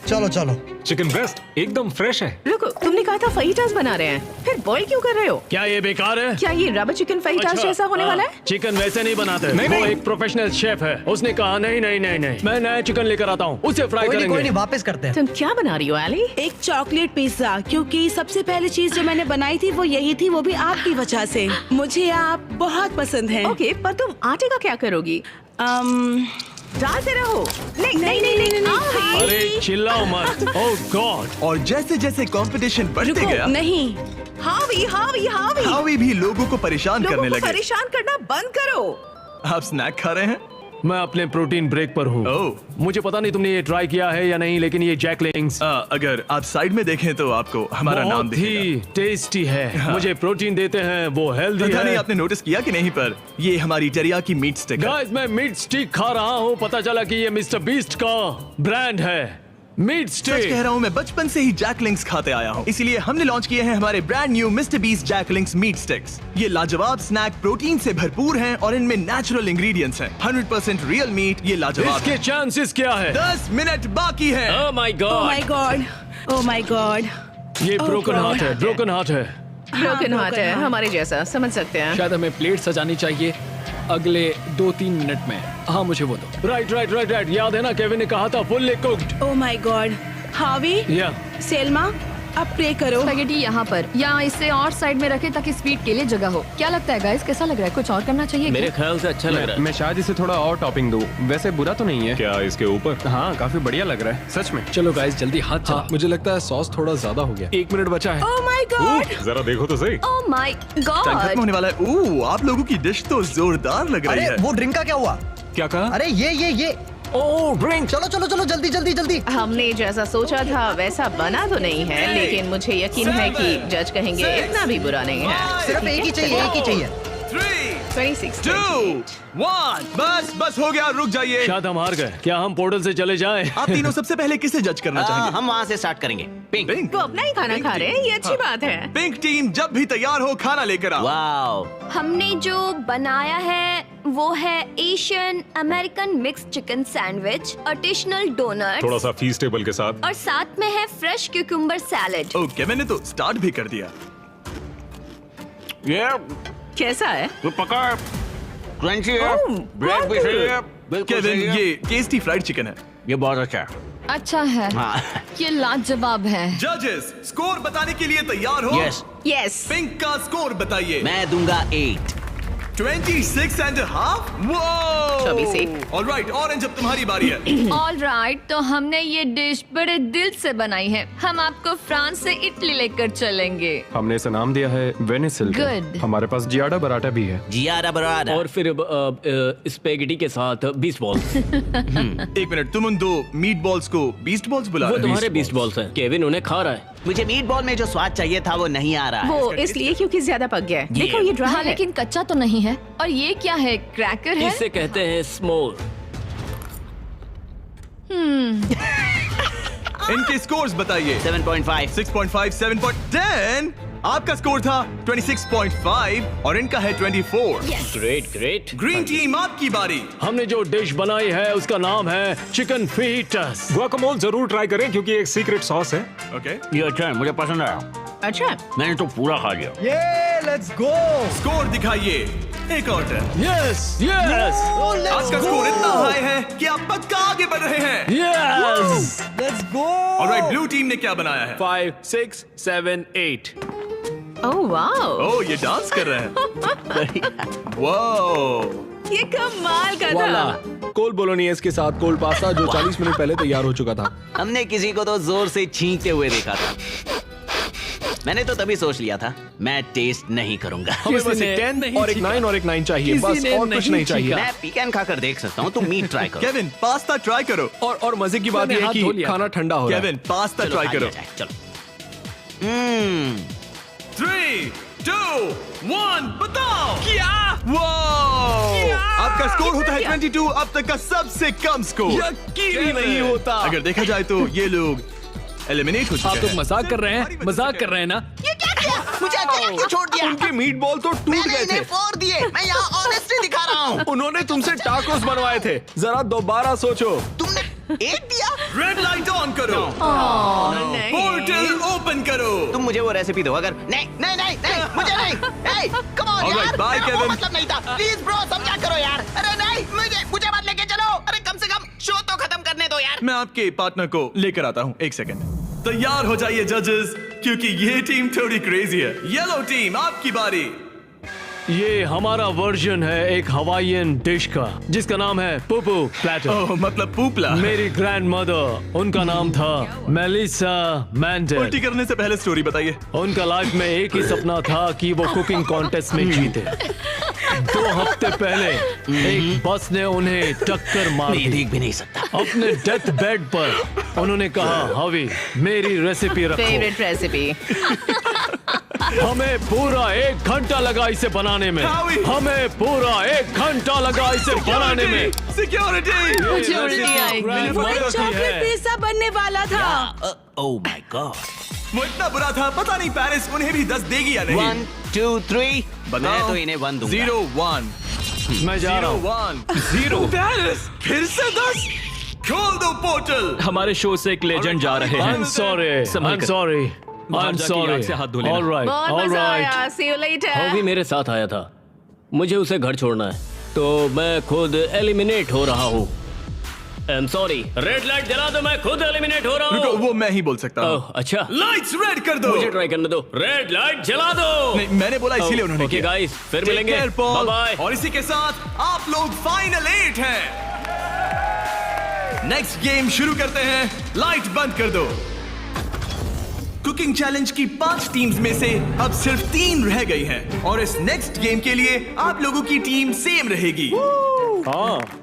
चलो चलो। चिकन ब्रेस्ट एकदम फ्रेश है। रुको, तुमने कहा था फहीटास बना रहे हैं, फिर बॉईल क्यों कर रहे हो? क्या ये बेकार है? क्या ये रबर चिकन फहीटास अच्छा, जैसा होने वाला है? चिकन वैसे नहीं बनाते। वो एक प्रोफेशनल शेफ है। उसने कहा नहीं नहीं नहीं नहीं, मैं नया चिकन लेकर आता हूँ, उसे फ्राई कोई करेंगे। नहीं, वापस करते हैं। तुम क्या बना रही हो एली? एक चॉकलेट पिज्जा, क्योंकि सबसे पहली चीज जो मैंने बनाई थी वो यही थी, वो भी आपकी वजह से। मुझे आप बहुत पसंद हैं। ओके, पर तुम आटे का क्या करोगी? डालते रहो। नहीं नहीं नहीं नहीं, नहीं। अरे चिल्लाओ मत। ओह गॉड। और जैसे जैसे कंपटीशन बढ़ते रुको, गया, नहीं। हावी हावी हावी, हावी भी लोगों को परेशान लोगों करने को लगे। परेशान करना बंद करो। आप स्नैक खा रहे हैं? मैं अपने प्रोटीन ब्रेक पर हूँ। ओह। मुझे पता नहीं तुमने ये ट्राई किया है या नहीं, लेकिन ये जैकलिंग्स अगर आप साइड में देखें तो आपको हमारा नाम बहुत दिखेगा। ही टेस्टी है। मुझे प्रोटीन देते हैं, वो हेल्दी पता नहीं है। आपने नोटिस किया कि नहीं, पर ये हमारी टेरियाकी मीट स्टिक है। गाइस, मैं मीट स्टिक खा रहा हूँ। पता चला कि ये मिस्टर बीस्ट का ब्रांड है, मीट सच कह स्टिक। रहा हूँ, मैं बचपन से ही जैकलिंग्स खाते आया हूँ, इसीलिए हमने लॉन्च किए हैं हमारे brand new Mister Beast Jack Link's meat sticks. ये लाजवाब स्नैक प्रोटीन से भरपूर हैं और इनमें नेचुरल इंग्रेडिएंट्स हैं। 100% रियल मीट। ये लाजवाब इसके है। चांसेस क्या है? 10 मिनट बाकी है। Oh my oh god. My God, oh my God. ये Oh ब्रोकन God. हार्ट है, ब्रोकन हार्ट है। ब्रोकन हार्ट broken है, heart। हमारे जैसा, समझ सकते हैं। शायद हमें प्लेट सजानी चाहिए अगले 2-3 मिनट में। हाँ, मुझे वो दो। Right right right right. याद है ना, केविन ने कहा था fully cooked. Oh my God. हावी, या सेल्मा, अब प्रे करो। स्पैगेटी यहाँ पर, या इसे और साइड में रखे ताकि स्वीट के लिए जगह हो। क्या लगता है गाइस, कैसा लग रहा है? कुछ और करना चाहिए मेरे क्या? ख्याल से अच्छा लग रहा है। मैं शायद इसे थोड़ा और टॉपिंग दूं। वैसे बुरा तो नहीं है। क्या इसके ऊपर? हाँ, काफी बढ़िया लग रहा है सच में। चलो गाइस, जल्दी हाथ चला। मुझे लगता है सॉस थोड़ा ज्यादा हो गया। 1 मिनट बचा है। Oh my God. जरा देखो तो सही। ओह माय टाइम खत्म गॉड। होने वाला है। ओह, आप लोगों की डिश तो जोरदार लग रही अरे है। वो ड्रिंक का क्या हुआ? क्या कहा? अरे ये ओह, ड्रिंक। चलो चलो चलो, जल्दी जल्दी जल्दी। हमने जैसा सोचा था वैसा बना तो नहीं है, लेकिन मुझे यकीन है कि जज कहेंगे इतना भी बुरा नहीं है। सिर्फ एक ही चाहिए, एक ही चाहिए। 3, 26, 2, 1। बस हो गया, रुक जाइए। शायद हम हार गए। क्या हम पोर्टल से चले जाएं? आप तीनों सबसे पहले किसे जज करना चाहेंगे? हम वहाँ से स्टार्ट करेंगे। पिंक। पिंक। वो अपना ही खाना खा रहे हैं, ये अच्छी बात है। पिंक टीम, जब भी तैयार हो खाना लेकर आओ। वाओ। हमने जो बनाया है वो है Asian American mix chicken sandwich, additional donuts थोड़ा सा फीस्टेबल के साथ। और साथ में है फ्रेश क्यूकम्बर सैलेड। ओके, मैंने तो स्टार्ट भी कर दिया। ये कैसा है? पका, क्रंची है, ओह, ब्रेड भी सही है, बिल्कुल केविन, सही है। ये टेस्टी फ्राइड चिकन है। ये बहुत अच्छा है। अच्छा है, हाँ। ये लाजवाब है। जजेस, स्कोर बताने के लिए तैयार हो? यस। यस। पिंक का स्कोर बताइए। मैं दूंगा 8। 26.5। वो 26। ऑलराइट, ऑरेंज, अब तुम्हारी बारी है। ऑल राइट, तो हमने ये डिश बड़े दिल से बनाई है। हम आपको फ्रांस से इटली लेकर चलेंगे। हमने इसे नाम दिया है वेनिसिल। Good. हमारे पास जियाडा बराटा भी है। जियारा बराड़ा। और फिर स्पेगेटी के साथ बीस्ट बॉल्स। एक मिनट, तुम उन 2 मीट बॉल्स को बीस्ट बॉल्स बुला वो रहे हो? तुम्हारे बीस्ट बॉल्स हैं। केविन उन्हें खा रहा है। मुझे मीट बॉल में जो स्वाद चाहिए था वो नहीं आ रहा है। वो इसलिए क्योंकि ज्यादा पक गया है। ये- देखो ये ड्राई हाँ, है। लेकिन कच्चा तो नहीं है। और ये क्या है? क्रैकर है? इसे कहते हैं स्मोल। इनके स्कोर्स बताइए। 7.5। 6.5, 7.10। आपका स्कोर था 26.5 और इनका है 24। Great great. ग्रीन टीम, आपकी बारी। हमने जो डिश बनाई है उसका नाम है चिकन फीटस। गुआकामोल जरूर ट्राई करें क्योंकि एक सीक्रेट सॉस है। ओके। ये अच्छा है, मुझे पसंद आया। अच्छा, मैंने तो पूरा खा लिया। ये लेट्स गो। स्कोर दिखाइए। एक और टर्न। यस यस आपका स्कोर इतना हाई है कि आप पक्का आगे बढ़ रहे हैं। Yes. Let's go. Alright, blue team ने क्या बनाया है? 5, 6, 7, 8। ओह वाओ, ओह, ये डांस कर रहे हैं। वाओ, ये कमाल का वाला था। कोल्ड बोलोनियस के साथ कोल्ड पास्ता जो 40 मिनट पहले तैयार हो चुका था। हमने किसी को तो जोर से छींकते हुए देखा था। मैंने तो तभी सोच लिया था मैं टेस्ट नहीं करूंगा। हमें बस एक 10 और एक 9 और एक 9 चाहिए, बस और कुछ नहीं चाहिए। मैं पीकन खाकर देख सकता हूँ, तुम मीट ट्राई करो। केविन, पास्ता ट्राई करो। और मजे की बात मैंने यह है हाथ धो कि लिया खाना ठंडा हो रहा है। केविन, पास्ता चलो, ट्राई खा करो। लिया जाए, चलो। 3, 2, 1, बताओ क्या? आपका स्कोर होता है 22, अब तक का सबसे कम स्कोर। यकीन ही नहीं होता। अगर देखा जाए तो ये लोग एलिमिनेट हो आप चुके लोग हैं। मजाक कर रहे हैं? मजाक कर रहे हैं ना? ये क्या किया? मुझे अकेला क्यों छोड़ दिया? उनके मीट बॉल तो टूट मैंने गए थे। इन्हें फोड़ दिए। मैं यहाँ ऑनेस्टी दिखा रहा हूँ। उन्होंने तुमसे टाकोस बनवाए थे। जरा दोबारा सोचो। तुमने एक दिया? रेड लाइट ऑन करो। नहीं। पोर्टल ओपन करो। तुम मुझे वो रेसिपी दो। अगर नहीं नहीं नहीं नहीं मुझे नहीं। Hey, come on Alright, यार, bye, मेरा वो Kevin. मतलब नहीं था। प्लीज ब्रो, समझा करो यार। अरे नहीं, मुझे मत लेके चलो। अरे कम से कम शो तो खत्म करने दो यार। मैं आपके पार्टनर को लेकर आता हूँ, एक सेकंड। तैयार हो जाइए जजेस, क्योंकि ये टीम थोड़ी क्रेजी है। येलो टीम, आपकी बारी। ये हमारा वर्जन है एक हवाईयन डिश का, जिसका नाम है पुपू प्लेटर। ओह, मतलब पूपला। मेरी ग्रैंड मदर, उनका नाम था मेलिसा मैंडेल। उल्टी करने से पहले स्टोरी बताइए। उनका लाइफ में एक ही सपना था कि वो कुकिंग कॉन्टेस्ट में जीते। 2 हफ्ते पहले एक बस ने उन्हें टक्कर मार मैं दी। देख भी नहीं सकता। अपने डेथ बेड पर उन्होंने कहा, हवी मेरी रेसिपी रखो। Favourite recipe. हमें पूरा 1 घंटा लगा इसे बनाने में। हावी! हमें पूरा 1 घंटा लगा इसे बनाने में। सिक्योरिटी। मुझे उल्टी आई। चॉकलेट पिज़्ज़ा बनने वाला था। Oh my God. वो इतना बुरा था, पता नहीं पेरिस उन्हें भी 10 देगी या नहीं। 1, 2, 3। बताओ। मैं तो इन्हें 1 दूंगा। 0, 1। मैं जा रहा हूँ। 1, 0। पेरिस फिर से 10। खोल दो पोर्टल। हमारे शो से एक लेजेंड जा रहे हैं। I'm sorry. संभल I'm कर। sorry. बाहर I'm जाके sorry. याद से हाथ धो लेना। All right. बहुत All मजा right. आया। See you later. वो भी मेरे साथ आया था। मुझे उसे घर छोड़ना है, तो मैं खुद एलिमिनेट हो रहा हूँ। I am sorry. Red light जला दो, मैं खुद एलिमिनेट हो रहा रुको, हूँ। वो मैं ही बोल सकता हूँ। ओह, अच्छा। लाइट्स रेड कर दो। मुझे ट्राई करने दो। रेड लाइट जला दो। नहीं, मैंने बोला इसीलिए उन्होंने ओके किया। गाइस, फिर Take मिलेंगे। care, Paul. Bye bye. और इसी के साथ आप लोग फाइनल 8 हैं। नेक्स्ट गेम शुरू करते हैं। लाइट बंद कर दो। कुकिंग चैलेंज की 5 टीम्स में से अब सिर्फ 3 रह गई हैं और इस नेक्स्ट गेम के लिए आप लोगों की टीम सेम रहेगी।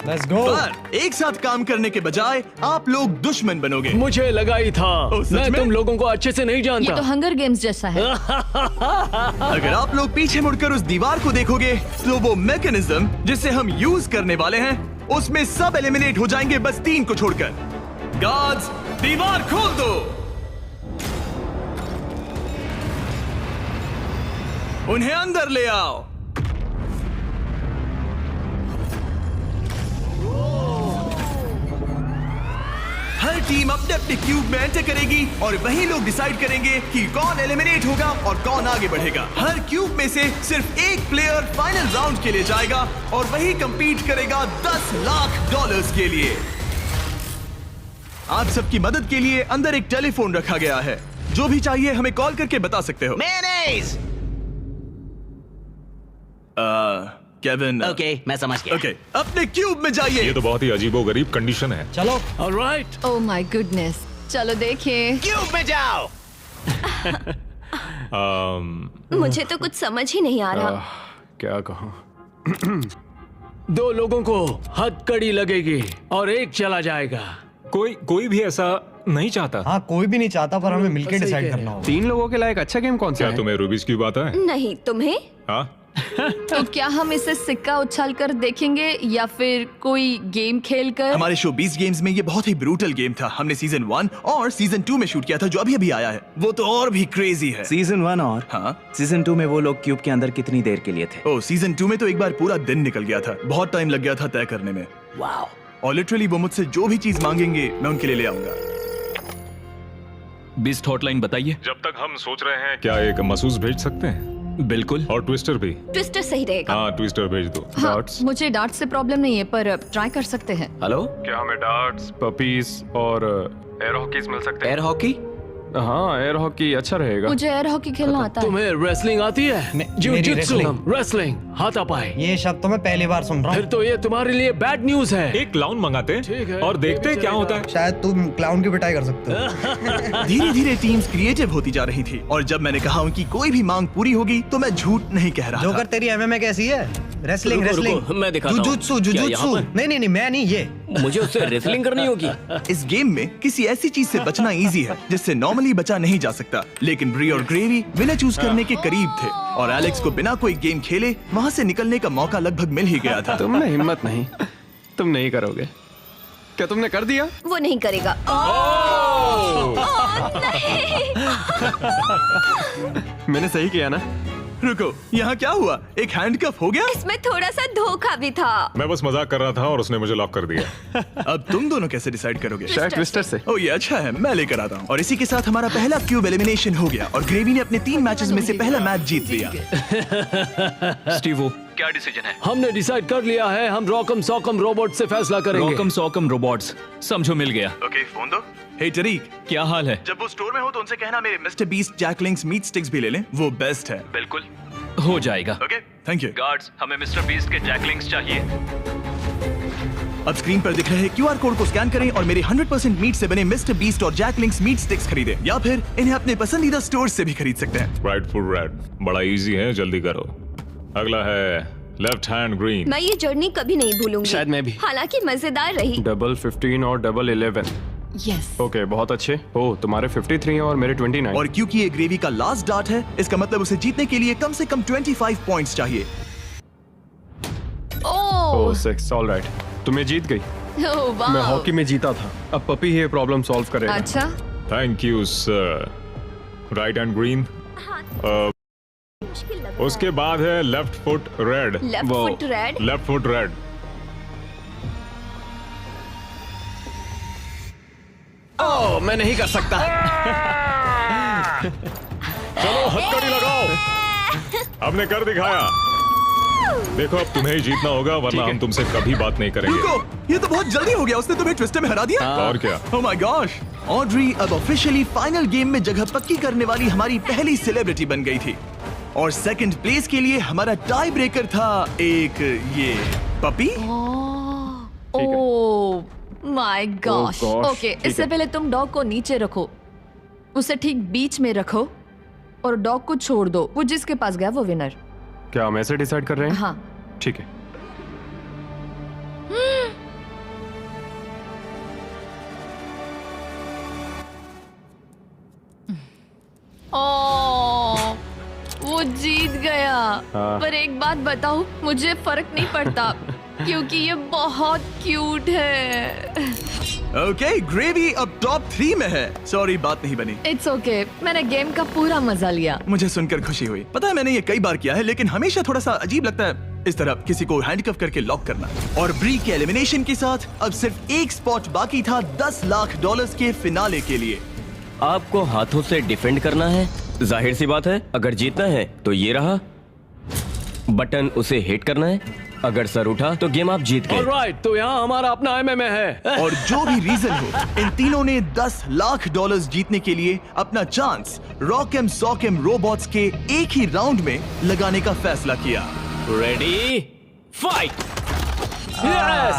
Let's go. पर एक साथ काम करने के बजाय आप लोग दुश्मन बनोगे। मुझे लगा ही था। ओह, सच मैं में? तुम लोगों को अच्छे से नहीं जानता। हंगर गेम्स जैसा है। अगर आप लोग पीछे मुड़कर उस दीवार को देखोगे तो वो मैकेनिज्म जिसे हम यूज करने वाले हैं उसमें सब एलिमिनेट हो जाएंगे, बस 3 को छोड़कर। गार्ड्स, दीवार खोल दो। उन्हें अंदर ले आओ। हर टीम अपने अपने क्यूब में एंटर करेगी और वही लोग डिसाइड करेंगे कि कौन एलिमिनेट होगा और कौन आगे बढ़ेगा। हर क्यूब में से सिर्फ एक प्लेयर फाइनल राउंड के लिए जाएगा और वही कंपीट करेगा $10 लाख के लिए। आप सबकी मदद के लिए अंदर एक टेलीफोन रखा गया है। जो भी चाहिए हमें कॉल करके बता सकते हो। मेयोनेज़। केविन। ओके, मैं समझ गया। ओके, अपने क्यूब में जाइए। ये तो बहुत ही अजीबोगरीब कंडीशन है। चलो। ऑलराइट। ओह माय गुडनेस, चलो देखिए। क्यूब में जाओ। मुझे तो कुछ समझ ही नहीं आ रहा। क्या कहूँ? 2 लोगों को हथकड़ी लगेगी और एक चला जाएगा। कोई भी ऐसा नहीं चाहता। हाँ, कोई भी नहीं चाहता, पर हमें मिलकर सही डिसाइड कह करना होगा। 3 लोगों के लायक अच्छा गेम कौन सा क्या है? तुम्हें रूबिक्स क्यूब आता है? नहीं, तुम्हें? हाँ, तो क्या हम इसे सिक्का उछाल कर देखेंगे या फिर कोई गेम खेल कर? हमारे शो 20 गेम्स में ये बहुत ही ब्रूटल गेम था। हमने सीजन 1 और सीजन 2 में शूट किया था, जो अभी आया है। वो तो और भी क्रेजी है। सीजन 1 और हाँ, सीजन 2 में वो लोग क्यूब के अंदर कितनी देर के लिए थे? ओ, सीजन 2 में तो एक बार पूरा दिन निकल गया था। बहुत टाइम लग गया था तय करने में। वाओ। और लिटरली वो मुझसे जो भी चीज मांगेंगे मैं उनके लिए ले आऊंगा। बीस्ट हॉटलाइन बताइए। जब तक हम सोच रहे हैं क्या एक मसूस भेज सकते हैं? बिल्कुल। और ट्विस्टर भी। ट्विस्टर सही रहेगा। हाँ ट्विस्टर भेज दो। हाँ, मुझे डार्ट से प्रॉब्लम नहीं है पर ट्राई कर सकते हैं। हेलो, क्या हमें डार्ट्स, पपीज और एयर हॉकीज मिल सकते हैं? Air hockey? हाँ एयर हॉकी अच्छा रहेगा। मुझे एयर हॉकी खेलना आता है। तुम्हें रेसलिंग आती है? मेरी रेसलिंग हाथापाई। ये शब्द तो मैं पहली बार सुन रहा फिर हूँ। तो ये तुम्हारे लिए बैड न्यूज है। एक क्लाउन मंगाते ठीक है, और देखते ये भी क्या चलेगा। होता है। शायद तुम क्लाउन की पिटाई कर सकते हो। धीरे धीरे टीम्स क्रिएटिव होती जा रही थी और जब मैंने कहा उनकी कोई भी मांग पूरी होगी तो मैं झूठ नहीं कह रहा जोकर था। तेरी एमएमए कैसी है? रेसलिंग रुको, रेसलिंग रुको, मैं दिखाता हूँ। जुजुत्सु क्या जुजुत्सु। यहाँ पर? नहीं मैं नहीं ये। मुझे उससे रेसलिंग करनी होगी। इस गेम में किसी ऐसी चीज से बचना इजी है जिससे नॉर्मली बचा नहीं जा सकता, लेकिन ब्री और ग्रेवी विनर चूज करने के करीब थे और एलेक्स को बिना कोई गेम खेले वहाँ से निकलने का मौका लगभग मिल ही गया था। तुम में हिम्मत नहीं, तुम नहीं करोगे। क्या तुमने कर दिया? वो नहीं करेगा। मैंने सही किया ना? रुको, यहाँ क्या हुआ? एक हैंडकफ हो गया? इसमें थोड़ा सा धोखा भी था। मैं बस मजाक कर रहा था और उसने मुझे लॉक कर दिया। अब तुम दोनों कैसे डिसाइड करोगे? शायद ट्विस्टर से। ओ ये अच्छा है, मैं लेकर आता हूँ। और इसी के साथ हमारा पहला क्यूब एलिमिनेशन हो गया और ग्रेवी ने अपने 3 मैचेस में से पहला मैच जीत लिया। स्टीवो, क्या डिसीजन है? हमने डिसाइड कर लिया है, हम रॉकम सॉकम रोबोट से फैसला करेंगे। रॉकम सॉकम रोबोट्स, समझो मिल गया। ओके फोन दो। हे टरीक, क्या हाल है? जब वो स्टोर में हो तो उनसे कहना मेरे mister Beast Jack Link's meat sticks भी ले लें, वो बेस्ट है। बिल्कुल हो जाएगा। Okay thank you. गार्ड्स, हमें मिस्टर बीस्ट के जैकलिंग्स चाहिए। अब स्क्रीन पर दिख रहे क्यूआर कोड को स्कैन करें और मेरे 100% मीट से बने मिस्टर बीस्ट और जैकलिंग्स मीट स्टिक्स खरीदें या फिर इन्हें अपने पसंदीदा स्टोर से भी खरीद सकते हैं। राइटफुल रेड, बड़ा इजी है, जल्दी करो। अगला है लेफ्ट हैंड ग्रीन। मैं ये जर्नी कभी नहीं भूलूंगी। शायद मैं भी। हालांकि मजेदार रही। डबल 15 और डबल 11। यस। ओके बहुत अच्छे। ओह तुम्हारे 53 और मेरे 29। और क्योंकि ये ग्रेवी का लास्ट डार्ट है, इसका मतलब उसे जीतने के लिए कम से कम 25 पॉइंट्स चाहिए। ओह 6 ऑलराइट, तुम्हें जीत गई। मैं हॉकी में जीता था। अब पपी ये प्रॉब्लम सॉल्व करेगा। अच्छा। Thank you sir. Right hand green. मुश्किल लग उसके बाद है left foot red. Left foot red. Left foot red. Oh मैं नहीं कर सकता। चलो हथकड़ी लगाओ। हमने कर दिखाया। देखो अब तुम्हें ही जीतना होगा वरना हम तुमसे कभी बात नहीं करेंगे। रुको, ये तो बहुत जल्दी हो गया, उसने तुम्हें ट्विस्टर में हरा दिया। और क्या? ओह माय गॉश, ऑड्री अब ऑफिशियली फाइनल गेम में जगह पक्की करने वाली हमारी पहली सेलिब्रिटी बन गई थी और सेकंड प्लेस के लिए हमारा टाई ब्रेकर था एक ये puppy. Oh my gosh. gosh, okay, ठीक इससे है। पहले तुम डॉग को नीचे रखो, उसे ठीक बीच में रखो और डॉग को छोड़ दो। वो जिसके पास गया वो विनर। क्या हम ऐसे डिसाइड कर रहे हैं? हाँ। ठीक है। ओह वो जीत गया। हाँ। पर एक बात बताऊं, मुझे फर्क नहीं पड़ता क्योंकि ये बहुत क्यूट है। ओके, ग्रेवी अब टॉप 3 में है। सॉरी बात नहीं बनी। इट्स ओके, मैंने गेम का पूरा मजा लिया। मुझे सुनकर खुशी हुई। पता है मैंने ये कई बार किया है लेकिन हमेशा थोड़ा सा अजीब लगता है इस तरह किसी को हैंडकफ करके लॉक करना। और ब्री के एलिमिनेशन के साथ अब सिर्फ एक स्पॉट बाकी था $10 लाख के फिनाले के लिए। आपको हाथों से डिफेंड करना है। जाहिर सी बात है, अगर जीतना है तो ये रहा बटन, उसे हिट करना है। अगर सर उठा तो गेम आप जीत गए। ऑलराइट, तो यहाँ हमारा अपना एमएमए है। और जो भी रीजन हो, इन तीनों ने $10 लाख जीतने के लिए अपना चांस रॉकम सॉकम रोबोट्स के एक ही राउंड में लगाने का फैसला किया। Ready fight.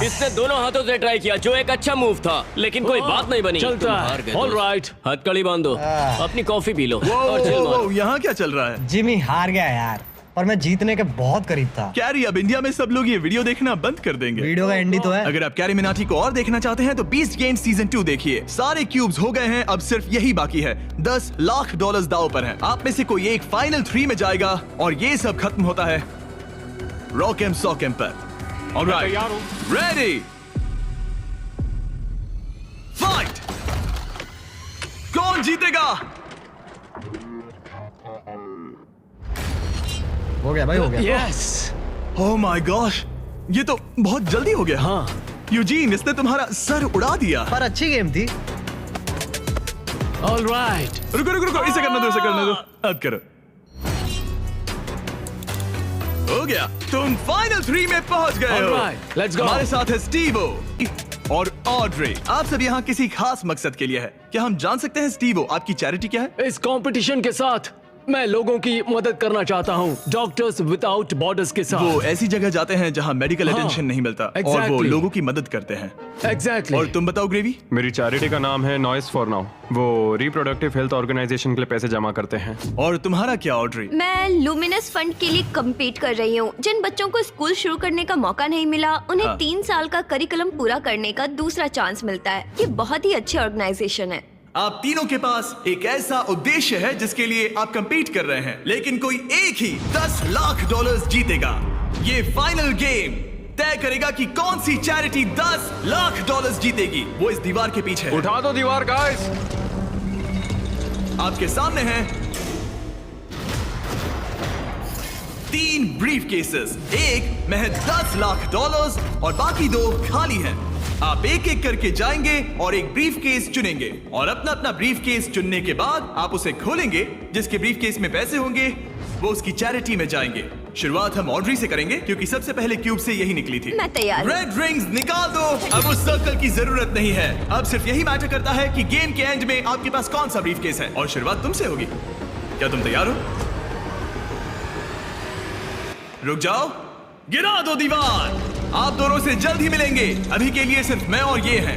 इसने दोनों हाथों से ट्राई किया जो एक अच्छा मूव था, लेकिन कोई बात नहीं बनी। चलता तुम है। हार गए। ऑलराइट, हथकड़ी बांधो, अपनी कॉफी पी लो और चिल मारो। यहाँ क्या चल रहा है? जिमी हार गया यार, पर मैं जीतने के बहुत करीब था। कैरी, अब इंडिया में सब लोग ये वीडियो देखना बंद कर देंगे। वीडियो का एंड ही तो है। अगर आप कैरी मिनाटी को और देखना चाहते हैं तो बीस्ट गेम सीजन 2 देखिए। सारे क्यूब्स हो गए हैं, अब सिर्फ यही बाकी है। $10 लाख दांव पर हैं। आप में से कोई एक फाइनल 3 में जाएगा और ये सब खत्म होता है रॉकम सॉकम पर। Alright, ready fight. कौन जीतेगा? हो गया भाई, हो गया। यस। ओह माय गॉश, ये तो बहुत जल्दी हो गया। हाँ। यूजीन, इसने तुम्हारा सर उड़ा दिया। पर अच्छी गेम थी। ऑलराइट। रुको रुको रुको, इसे करने दो, इसे करने दो। अब करो। हो गया, तुम फाइनल 3 में पहुंच गए हो। Alright, let's go. हमारे साथ है स्टीवो और ऑड्रे। आप सब यहाँ किसी खास मकसद के लिए है। क्या हम जान सकते हैं स्टीवो, आपकी चैरिटी क्या है? इस कंपटीशन के साथ मैं लोगों की मदद करना चाहता हूँ, डॉक्टर्स विदाउट बॉर्डर्स के साथ। वो ऐसी जगह जाते हैं जहाँ मेडिकल अटेंशन नहीं मिलता और वो exactly. लोगों की मदद करते हैं। एग्जैक्टली। और तुम बताओ ग्रेवी? मेरी चैरिटी का नाम है नॉइस फॉर नाउ। वो रिप्रोडक्टिव हेल्थ ऑर्गेनाइजेशन के लिए पैसे जमा करते हैं। और तुम्हारा क्या ऑड्रे? मैं लुमिनस फंड के लिए कम्पीट कर रही हूँ। जिन बच्चों को स्कूल शुरू करने का मौका नहीं मिला, उन्हें 3 साल का करिकुलम पूरा करने का दूसरा चांस मिलता है। ये बहुत ही अच्छी ऑर्गेनाइजेशन है। आप तीनों के पास एक ऐसा उद्देश्य है जिसके लिए आप कंपीट कर रहे हैं, लेकिन कोई एक ही $10 लाख जीतेगा। ये फाइनल गेम तय करेगा कि कौन सी चैरिटी $10 लाख जीतेगी। वो इस दीवार के पीछे है। उठा दो दीवार गाइस। आपके सामने हैं 3 ब्रीफ केसेस, एक महज $10 लाख और बाकी 2 खाली हैं। आप एक एक करके जाएंगे और एक ब्रीफ केस चुनेंगे और अपना अपना ब्रीफ केस चुनने के बाद आप उसे खोलेंगे। जिसके ब्रीफ केस में पैसे होंगे वो उसकी चैरिटी में जाएंगे। शुरुआत हम ऑड्री से करेंगे क्योंकि सबसे पहले क्यूब से यही निकली थी। मैं तैयार हूं। रेड रिंग्स निकाल दो। अब उस सर्कल की जरूरत नहीं है। अब सिर्फ यही मैटर करता है कि गेम के एंड में आपके पास कौन सा ब्रीफ केस है और शुरुआत तुमसे होगी। क्या तुम तैयार हो? रुक जाओ, गिरा दो दीवार। आप दोनों से जल्द ही मिलेंगे। अभी के लिए सिर्फ मैं और ये हैं।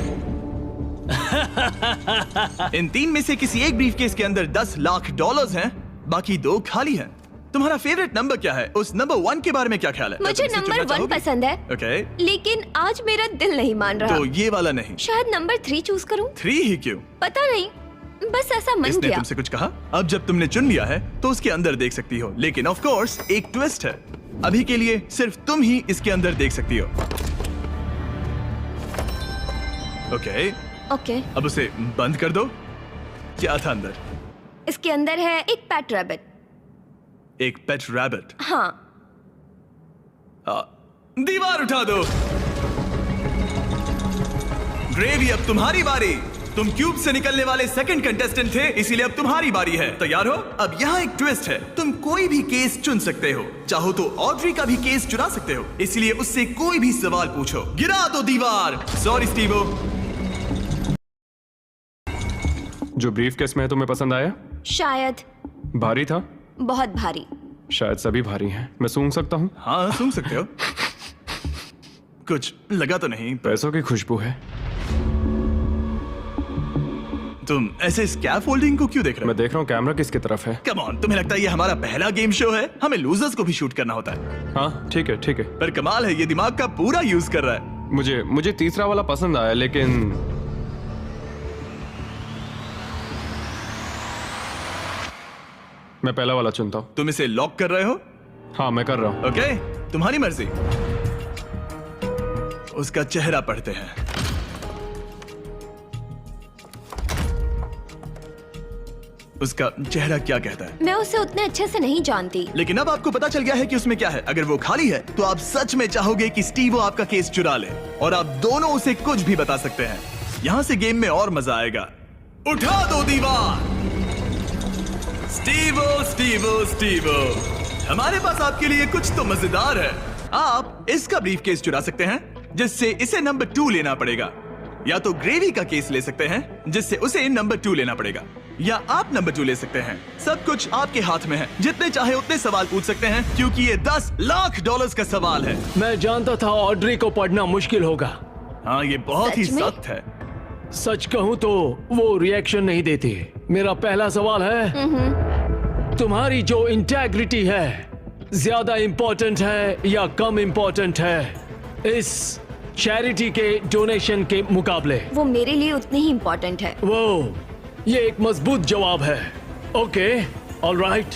इन 3 में से किसी एक ब्रीफकेस के अंदर $10 लाख हैं, बाकी 2 खाली हैं। तुम्हारा फेवरेट नंबर क्या है? उस नंबर 1 के बारे में क्या ख्याल है? मुझे नंबर 1 पसंद है। ओके। लेकिन आज मेरा दिल नहीं मान रहा। तो ये वाला नहीं? शायद नंबर 3 चूज करूं। 3 ही क्यों? पता नहीं, बस ऐसा मन इसने किया। तुमसे कुछ कहा? अब जब तुमने चुन लिया है तो उसके अंदर देख सकती हो, लेकिन ऑफ कोर्स एक ट्विस्ट है। अभी के लिए सिर्फ तुम ही इसके अंदर देख सकती हो। ओके। ओके। अब उसे बंद कर दो। क्या था अंदर? इसके अंदर है एक पेट रैबिट। एक पेट रैबिट? हाँ। दीवार उठा दो। ग्रेवी, अब तुम्हारी बारी। तुम क्यूब से निकलने वाले सेकंड कंटेस्टेंट थे, इसीलिए अब तुम्हारी बारी है। तैयार हो? अब यहाँ एक ट्विस्ट है। तुम कोई भी केस चुन सकते हो। चाहो तो ऑड्री का भी केस चुना सकते हो, इसलिए उससे कोई भी सवाल पूछो। गिरा दो दीवार। Sorry Stevo. जो ब्रीफ केस में है तुम्हें पसंद आया? शायद। भारी था? बहुत भारी। शायद सभी भारी हैं। मैं सूंघ सकता हूँ? हाँ, सूंघ सकते हो। कुछ लगा तो नहीं? पैसों की खुशबू है। तुम ऐसे स्कैफोल्डिंग को क्यों देख रहे हो? मैं देख रहा हूँ कैमरा किसकी तरफ है। कम ऑन, तुम्हें लगता है ये हमारा पहला गेम शो है? हमें लूजर्स को भी शूट करना होता है। हाँ ठीक है ठीक है। पर कमाल है, ये दिमाग का पूरा यूज कर रहा है। मुझे तीसरा वाला पसंद आया, लेकिन मैं पहला वाला चुनता हूँ। तुम इसे लॉक कर रहे हो? हाँ मैं कर रहा हूँ। ओके, तुम्हारी मर्जी। उसका चेहरा पढ़ते हैं। उसका चेहरा क्या कहता है? मैं उसे उतने अच्छे से नहीं जानती। लेकिन अब आपको पता चल गया है कि उसमें क्या है। अगर वो खाली है तो आप सच में चाहोगे कि स्टीवो आपका केस चुरा ले, और आप दोनों उसे कुछ भी बता सकते हैं। यहाँ से गेम में और मजा आएगा। उठा दो दीवार। स्टीवो स्टीवो स्टीवो, हमारे पास आपके लिए कुछ तो मजेदार है। आप इसका ब्रीफकेस चुरा सकते हैं, जिससे इसे नंबर 2 लेना पड़ेगा, या तो ग्रेवी का केस ले सकते हैं जिससे उसे नंबर 2 लेना पड़ेगा, या आप नंबर 2 ले सकते हैं। सब कुछ आपके हाथ में है। जितने चाहे उतने सवाल पूछ सकते हैं, क्योंकि ये $10 लाख का सवाल है। मैं जानता था ऑड्री को पढ़ना मुश्किल होगा। हाँ, ये बहुत ही सख्त है। सच कहूँ तो वो रिएक्शन नहीं देती। मेरा पहला सवाल है, तुम्हारी जो इंटेग्रिटी है ज्यादा इंपॉर्टेंट है या कम इंपॉर्टेंट है इस चैरिटी के डोनेशन के मुकाबले? वो मेरे लिए उतनी ही इंपॉर्टेंट है। वो, ये एक मजबूत जवाब है। Okay, alright.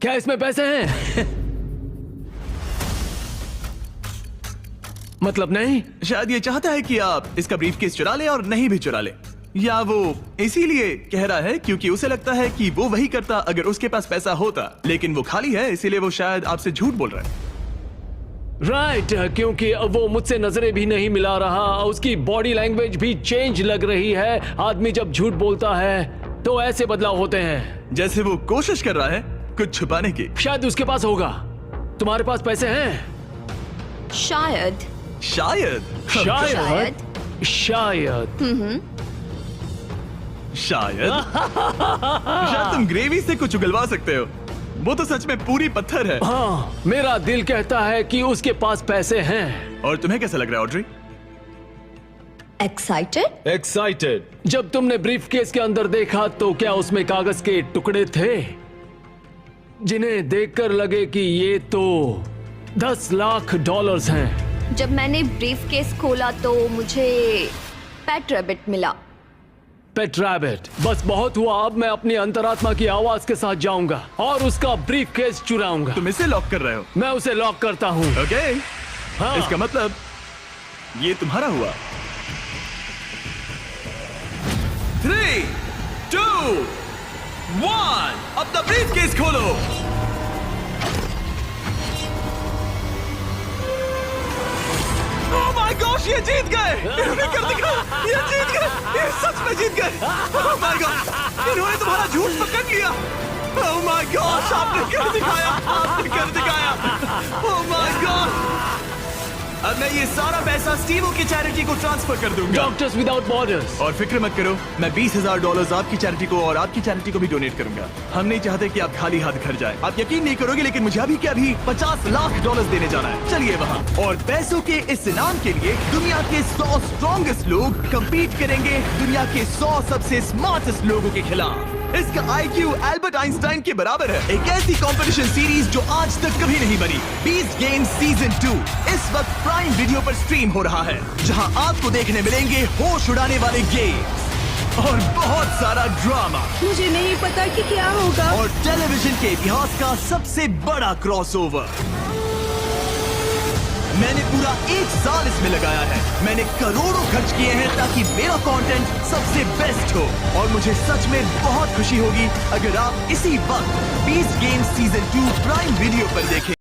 क्या इसमें पैसे हैं? मतलब नहीं? शायद ये चाहता है कि आप इसका ब्रीफकेस चुरा ले और नहीं भी चुरा ले, या वो इसीलिए कह रहा है क्योंकि उसे लगता है कि वो वही करता अगर उसके पास पैसा होता, लेकिन वो खाली है, इसीलिए वो शायद आपसे झूठ बोल रहा है। राइट क्योंकि वो मुझसे नजरें भी नहीं मिला रहा, उसकी बॉडी लैंग्वेज भी चेंज लग रही है। आदमी जब झूठ बोलता है तो ऐसे बदलाव होते हैं। जैसे वो कोशिश कर रहा है कुछ छुपाने की। शायद उसके पास होगा। तुम्हारे पास पैसे हैं? शायद शायद शायद शायद शायद शायद तुम ग्रेवी से कुछ उगलवा सकते हो। वो तो सच में पूरी पत्थर है। हाँ, मेरा दिल कहता है कि उसके पास पैसे हैं। और तुम्हें कैसा लग रहा है ऑड्री? एक्साइटेड? एक्साइटेड। जब तुमने ब्रीफ केस के अंदर देखा तो क्या उसमें कागज के टुकड़े थे जिन्हें देखकर लगे कि ये तो $10 लाख हैं? जब मैंने ब्रीफ केस खोला तो मुझे पेट रैबिट मिला। पेट रैबिट। बस बहुत हुआ, अब मैं अपनी अंतरात्मा की आवाज के साथ जाऊंगा और उसका ब्रीफ केस चुराऊंगा। तुम इसे लॉक कर रहे हो? मैं उसे लॉक करता हूँ। ओके। हाँ। इसका मतलब ये तुम्हारा हुआ। 3, 2, 1 अपना ब्रीफ केस खोलो। ओह माय गॉश, ये जीत गए। इन्होंने कर दिखाया, ये जीत गए, ये सच में जीत गए। ओह माय गॉड, इन्होंने तुम्हारा झूठ पकड़ लिया। ओह माय गॉश, आपने कर दिखाया, आपने कर दिखाया। ओह माय गॉड, अब मैं ये सारा पैसा स्टीवो की चैरिटी को ट्रांसफर कर दूंगा। Doctors without borders. और फिक्र मत करो, मैं $20,000 आपकी चैरिटी को और आपकी चैरिटी को भी डोनेट करूंगा। हम नहीं चाहते कि आप खाली हाथ घर जाए। आप यकीन नहीं करोगे लेकिन मुझे अभी के अभी $50 लाख देने जाना है। चलिए वहाँ। और पैसों के इस इनाम के लिए दुनिया के 100 स्ट्रॉन्गेस्ट लोग कम्पीट करेंगे दुनिया के 100 सबसे स्मार्टेस्ट लोगों के खिलाफ। इसका IQ एल्बर्ट आइंस्टाइन के बराबर है। एक ऐसी कंपटीशन सीरीज जो आज तक कभी नहीं बनी। बीस्ट गेम्स सीजन 2 इस वक्त प्राइम वीडियो पर स्ट्रीम हो रहा है, जहां आपको देखने मिलेंगे होश उड़ाने वाले गेम्स और बहुत सारा ड्रामा। मुझे नहीं पता कि क्या होगा। और टेलीविजन के इतिहास का सबसे बड़ा क्रॉसओवर। मैंने पूरा 1 साल इसमें लगाया है। मैंने करोड़ों खर्च किए हैं ताकि मेरा कंटेंट सबसे बेस्ट हो। और मुझे सच में बहुत खुशी होगी अगर आप इसी वक्त beast games season 2 prime video पर देखें।